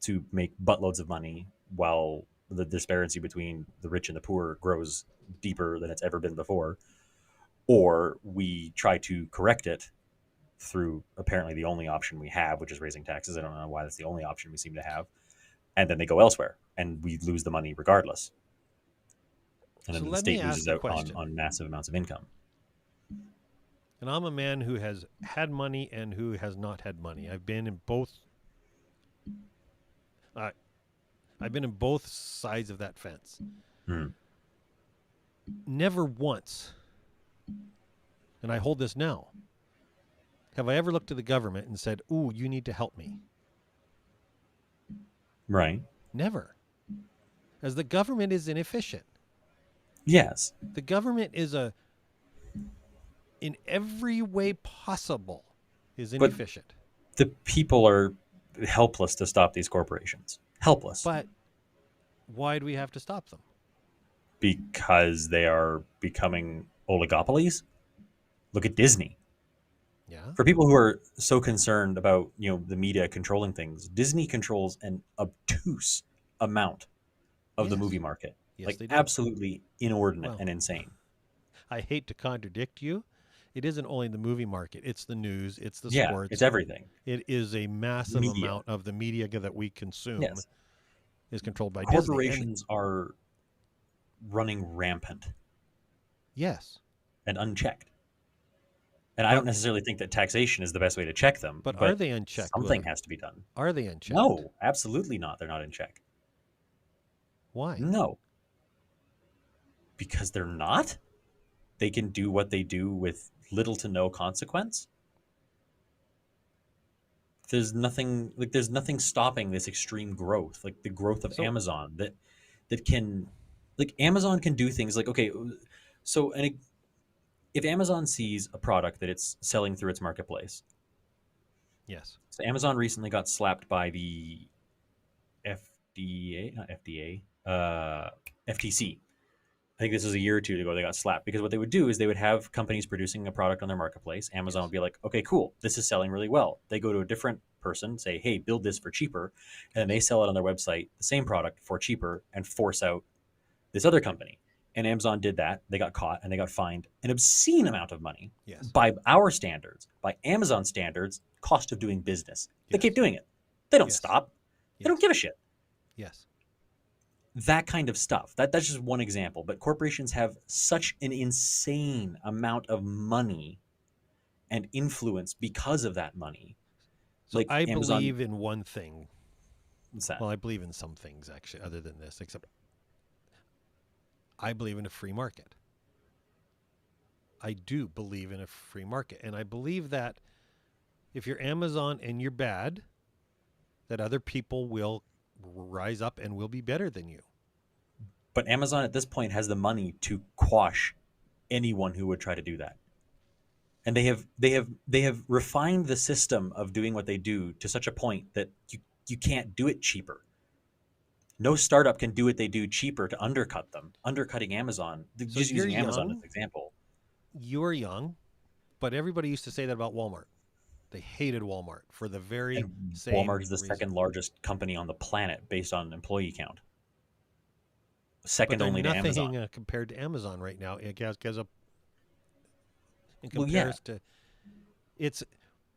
to make buttloads of money while the disparity between the rich and the poor grows deeper than it's ever been before, or we try to correct it through apparently the only option we have, which is raising taxes. I don't know why that's the only option we seem to have. And then they go elsewhere and we lose the money regardless. And So then the let me state ask loses the out question. on massive amounts of income. And I'm a man who has had money and who has not had money. I've been in both. I've been in both sides of that fence. Hmm. Never once, and I hold this now, have I ever looked to the government and said, "Ooh, you need to help me." Right. Never. As the government is inefficient. Yes, The government is in every way possible, is but inefficient. the people are helpless to stop these corporations. Helpless But why do we have to stop them? because they are becoming oligopolies. Look at Disney. Yeah. For people who are so concerned about the media controlling things, Disney controls an obtuse amount of the movie Yes. market, Yes, like they do. absolutely inordinate Well, and insane. I hate to contradict you. It isn't only the movie market, it's the news, it's the Yeah, it's sports. everything. It is a massive Media. amount of the media that we consume Yes, is controlled by Disney. And corporations are running rampant yes, and unchecked. And I don't but necessarily think that taxation is the best way to check them, are but they unchecked, something Will? has to be done. Are they unchecked? No, absolutely not. They're not in check. Why? No, because they're not. They can do what they do with little to no consequence. There's nothing stopping this extreme growth, like the growth of So Amazon that can, like, Amazon can do things like, okay, so if Amazon sees a product that it's selling through its marketplace. yes. So Amazon recently got slapped by the FDA, not FDA, FTC. I think this was a year or two ago. They got slapped because what they would do is they would have companies producing a product on their marketplace. Amazon Yes. would be like, okay, cool, this is selling really well. They go to a different person, say, hey, build this for cheaper, and then they sell it on their website, the same product for cheaper, and force out this other company. And Amazon did that. They got caught and they got fined an obscene amount of money Yes. by our standards, by Amazon standards, cost of doing business. They Yes. keep doing it. They don't Yes. stop. They don't Yes. give a shit. Yes. That kind of stuff. That's just one example. But corporations have such an insane amount of money and influence because of that money. So Like I Amazon, believe in one thing. what's that? Well, I believe in some things actually other than this, except I believe in a free market. I do believe in a free market. And I believe that if you're Amazon and you're bad, that other people will rise up and will be better than you. But Amazon at this point has the money to quash anyone who would try to do that. And they have refined the system of doing what they do to such a point that you can't do it cheaper. No startup can do what they do cheaper to undercut them. Undercutting Amazon, So just you're using Amazon as young, an example. you're young, but everybody used to say that about Walmart. They hated Walmart for the very And same Walmart is the reason. second largest company on the planet based on employee count, But second they're only to Amazon. nothing compared to Amazon right now. It has in Well, yeah. comparison to it's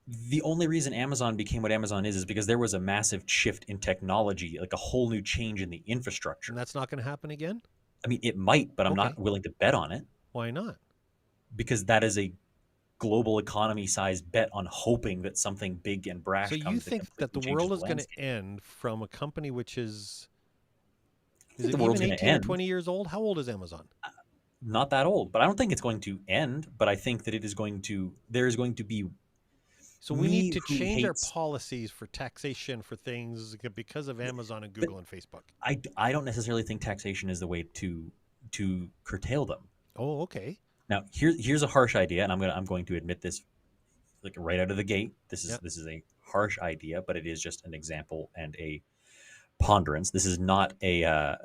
The only reason Amazon became what Amazon is because there was a massive shift in technology, like a whole new change in the and infrastructure. that's not going to happen again. I mean, it might, but I'm Okay, not willing to bet on it why not? because that is a global economy sized bet on hoping that something big and So brash you comes that think that the completely changes world the is going to landscape. end from a company which is I is think it the world's even going to 18 or end. 20 years old? How old is Amazon? Not that old, but I don't think it's going to end. But I think that there is going to be So we need me to who change our hates. policies for taxation for things because of Amazon and But Google and Facebook. I don't necessarily think taxation is the way to curtail them. Oh, okay. Now, here's a harsh idea, and I'm going to admit this like right out of the gate. This Yeah. is this is a harsh idea, but it is just an example and a ponderance. This is not a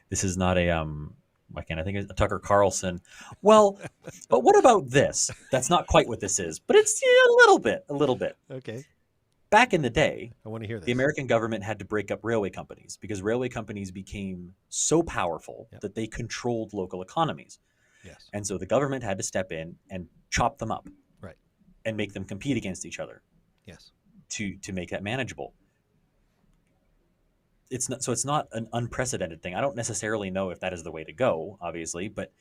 this is not a why can't I think of a Tucker Carlson? Well, but what about this? That's not quite what this is, but it's a little bit, a little bit. Okay. Back in the day, I want to hear the this. American government had to break up railway companies because railway companies became so powerful Yep. that they controlled local economies. Yes. And so the government had to step in and chop them up Right. and make them compete against each other Yes. to make that manageable. It's not an unprecedented thing. I don't necessarily know if that is the way to go, obviously, but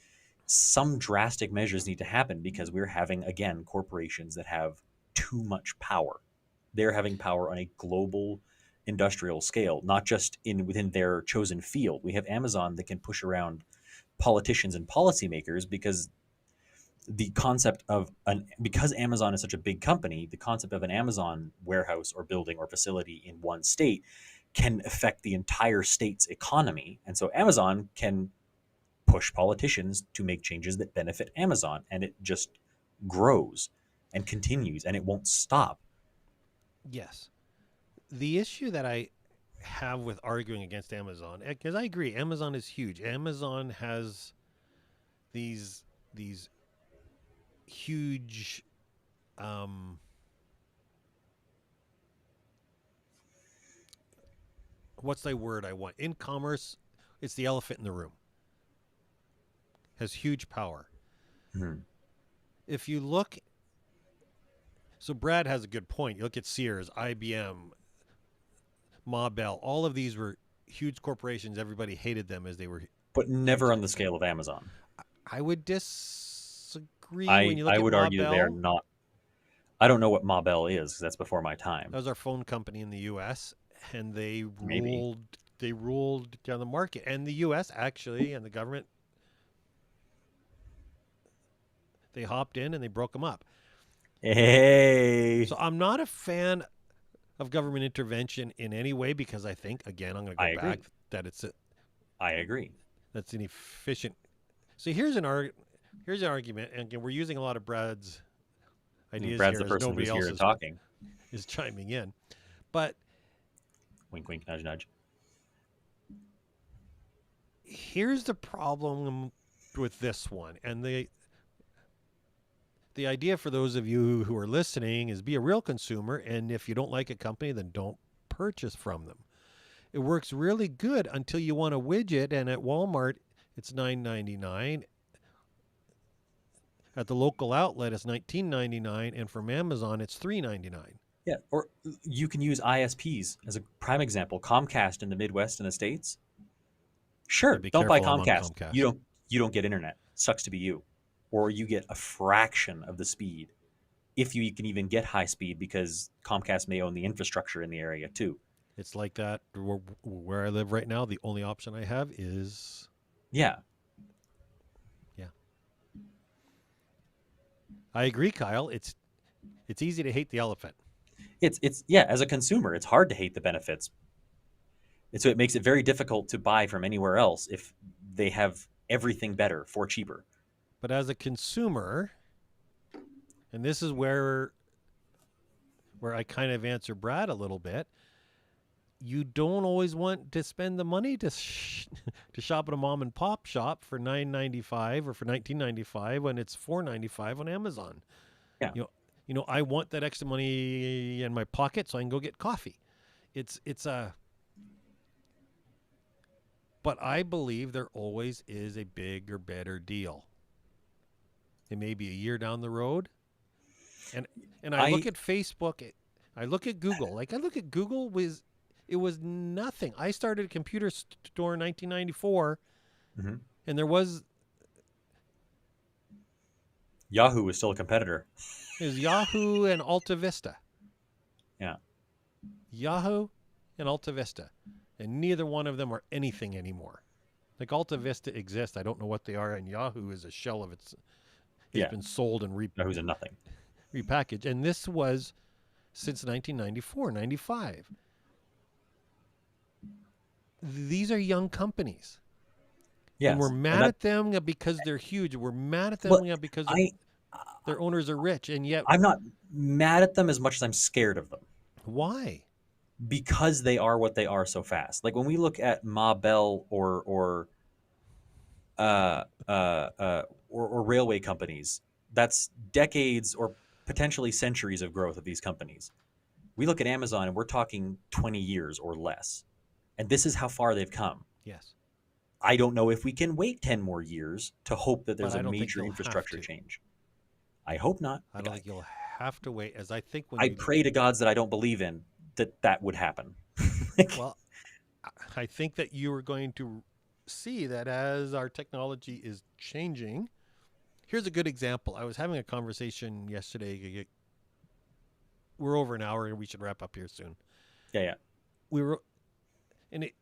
some drastic measures need to happen because we're having, again, corporations that have too much power. They're having power on a global industrial scale, not just within their chosen field. We have Amazon that can push around politicians and policymakers because the concept of because Amazon is such a big company, the concept of an Amazon warehouse or building or facility in one state can affect the entire state's economy. And so Amazon can push politicians to make changes that benefit Amazon, and it just grows and continues, and it won't stop. Yes. The issue that I have with arguing against Amazon, because I agree, Amazon is huge. Amazon has these huge what's the word I want? In commerce, it's the elephant in the room. Has huge power. Mhm. If you look, so Brad has a good point. You look at Sears, IBM, Ma Bell, all of these were huge corporations. Everybody hated them as they were. But never on the scale of Amazon. I would disagree when I you look I at would Ma argue they are Bell. not. I don't know what Ma Bell is because that's before my time. That was our phone company in the U.S. and they Maybe. ruled. They ruled down the market, and the U.S. actually, and the government, they hopped in and they broke them up. Hey, So I'm not a fan of government intervention in any way because I think, again, I'm going to I go agree. back that I agree. that's an efficient. So here's an argument, and again, we're using a lot of Brad's ideas Brad's here the as person nobody who's else here talking. is chiming in. But Wink, wink, nudge, nudge. here's the problem with this one, and the idea for those of you who are listening is be a real consumer, and if you don't like a company, then don't purchase from them. It works really good until you want a widget, and at Walmart it's $9.99. At the local outlet it's $19.99, and from Amazon it's $3.99. Yeah, or you can use ISPs as a prime example. Comcast in the Midwest and the States. Yeah, Sure, be don't buy careful. I'm on Comcast. Comcast. You don't get internet. Sucks to be you. Or you get a fraction of the speed, if you can even get high speed, because Comcast may own the infrastructure in the area too. It's like that where I live right now. The only option I have is Yeah, I agree, Kyle. It's easy to hate the elephant. it's yeah. As a consumer, it's hard to hate the benefits. And so it makes it very difficult to buy from anywhere else if they have everything better for cheaper. But as a consumer, and this is where I kind of answer Brad a little bit, you don't always want to spend the money to to shop at a mom and pop shop for $9.95 or for $19.95 when it's $4.95 on Amazon. Yeah. You know, I want that extra money in my pocket so I can go get coffee. But I believe there always is a bigger, better deal. It may be a year down the road. And I look at Facebook, I look at Google. Like I look at Google it was nothing. I started a computer store in 1994, and there was Yahoo was still a competitor. Yahoo and Alta Vista. Yeah. Yahoo and Alta Vista. And neither one of them are anything anymore. Like Alta Vista exists. I don't know what they are. And Yahoo is a shell of it's been sold and Yahoo's a nothing. repackaged. And this was since 1994, 95. These are young companies. Yes. And we're mad at them because they're huge. We're mad at them because their owners are rich. And yet I'm not mad at them as much as I'm scared of them. why? Because they are what they are so fast. Like when we look at Ma Bell or railway companies, that's decades or potentially centuries of growth of these companies. We look at Amazon and we're talking 20 years or less. And this is how far they've come. Yes. I don't know if we can wait 10 more years to hope that there's But I a don't think major you'll have infrastructure to. change. I hope not. I don't think you'll have to wait, as I think when I pray to gods that I don't believe in that would happen. Well, I think that you are going to see that as our technology is changing. Here's a good example. I was having a conversation yesterday. We're over an hour and we should wrap up here soon. Yeah. We were, and it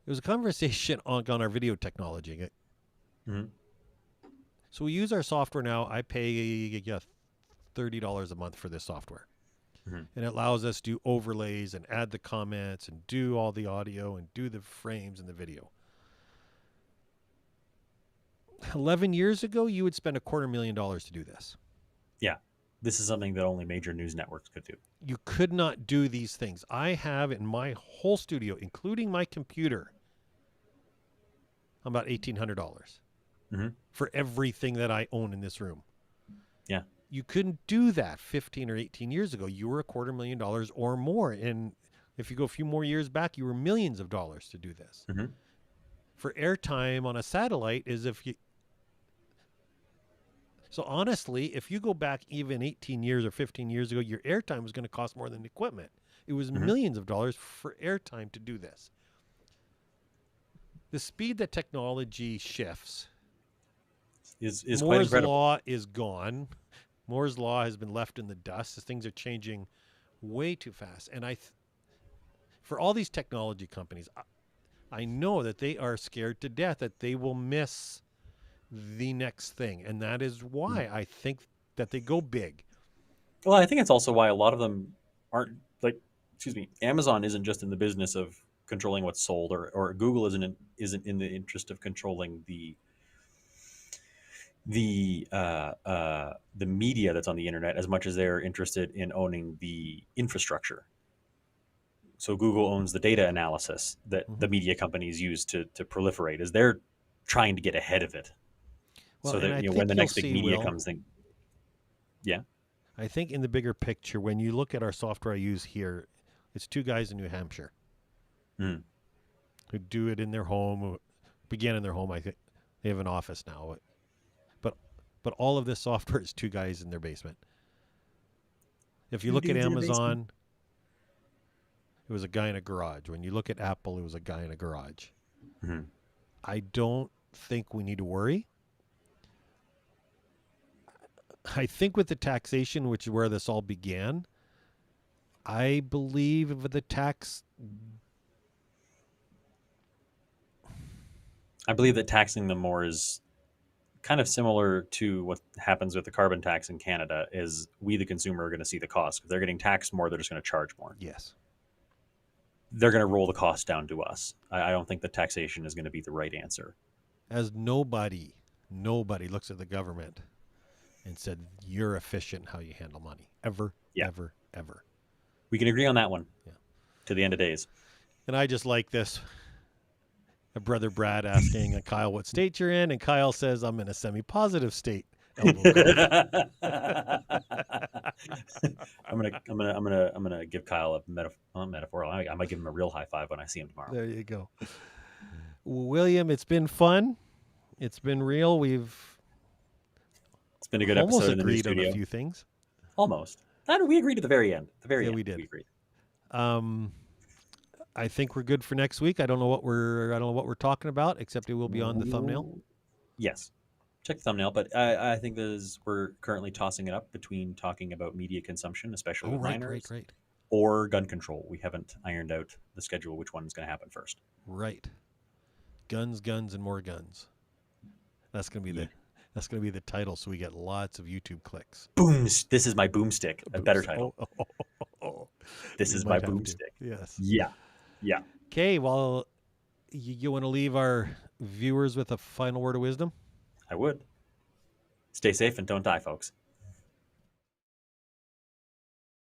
was a conversation on our video technology. Mhm. So we use our software now. I pay $30 a month for this software. Mhm. And it allows us to do overlays and add the comments and do all the audio and do the frames and the video. 11 years ago, you would spend $250,000 to do this. Yeah. This is something that only major news networks could do. You could not do these things. I have in my whole studio, including my computer, about $1,800 for everything that I own in this room. Yeah. You couldn't do that 15 or 18 years ago. You were $250,000 or more. And if you go a few more years back, you were millions of dollars to do this. For airtime on a satellite is if you... So honestly, if you go back even 18 years or 15 years ago, your airtime was going to cost more than equipment. It was millions of dollars for airtime to do this. The speed that technology shifts Is quite Moore's incredible. law is gone. Moore's law has been left in the dust. Things are changing way too fast. And for all these technology companies, I know that they are scared to death that they will miss the next thing. And that is why I think that they go big. Well, I think it's also why a lot of them aren't Amazon isn't just in the business of controlling what's sold, or Google isn't in the interest of controlling the media that's on the internet as much as they're interested in owning the infrastructure. So Google owns the data analysis that the media companies use to proliferate, as they're trying to get ahead of it. Well, So that when the next big media comes, yeah. I think in the bigger picture, when you look at our software I use here, it's two guys in New Hampshire who do it in their home, began in their home. I think they have an office now, but all of this software is two guys in their basement. If you look at Amazon, it was a guy in a garage. When you look at Apple, it was a guy in a garage. I don't think we need to worry. I think with the taxation, which is where this all began, I believe the tax... I believe that taxing them more is kind of similar to what happens with the carbon tax in Canada. Is we, the consumer, are going to see the cost. If they're getting taxed more, they're just going to charge more. Yes. They're going to roll the cost down to us. I don't think that taxation is going to be the right answer. As nobody looks at the government and said, you're efficient in how you handle money. Ever. We can agree on that one. Yeah. To the end of days. And I just like this. A brother Brad asking Kyle what state you're in, and Kyle says, I'm in a semi-positive state. I'm gonna give Kyle a metaphor. I might give him a real high five when I see him tomorrow. There you go. William, it's been fun. It's been real. It's been a good almost episode in the new agreed on studio. a few things. Almost. We agreed at the very end. At the very end, we did. We agreed. I think we're good for next week. I don't know what we're talking about, except it will be on the thumbnail. Yes. Check the thumbnail, but I think we're currently tossing it up between talking about media consumption, especially with minors, right. or gun control. We haven't ironed out the schedule, which one's going to happen first. Right. Guns, and more guns. That's going to be the title, so we get lots of YouTube clicks. Boom! This is my boomstick. A better title. This is my boomstick. Yes. Yeah. Yeah. Okay. Well, you want to leave our viewers with a final word of wisdom? I would. Stay safe and don't die, folks.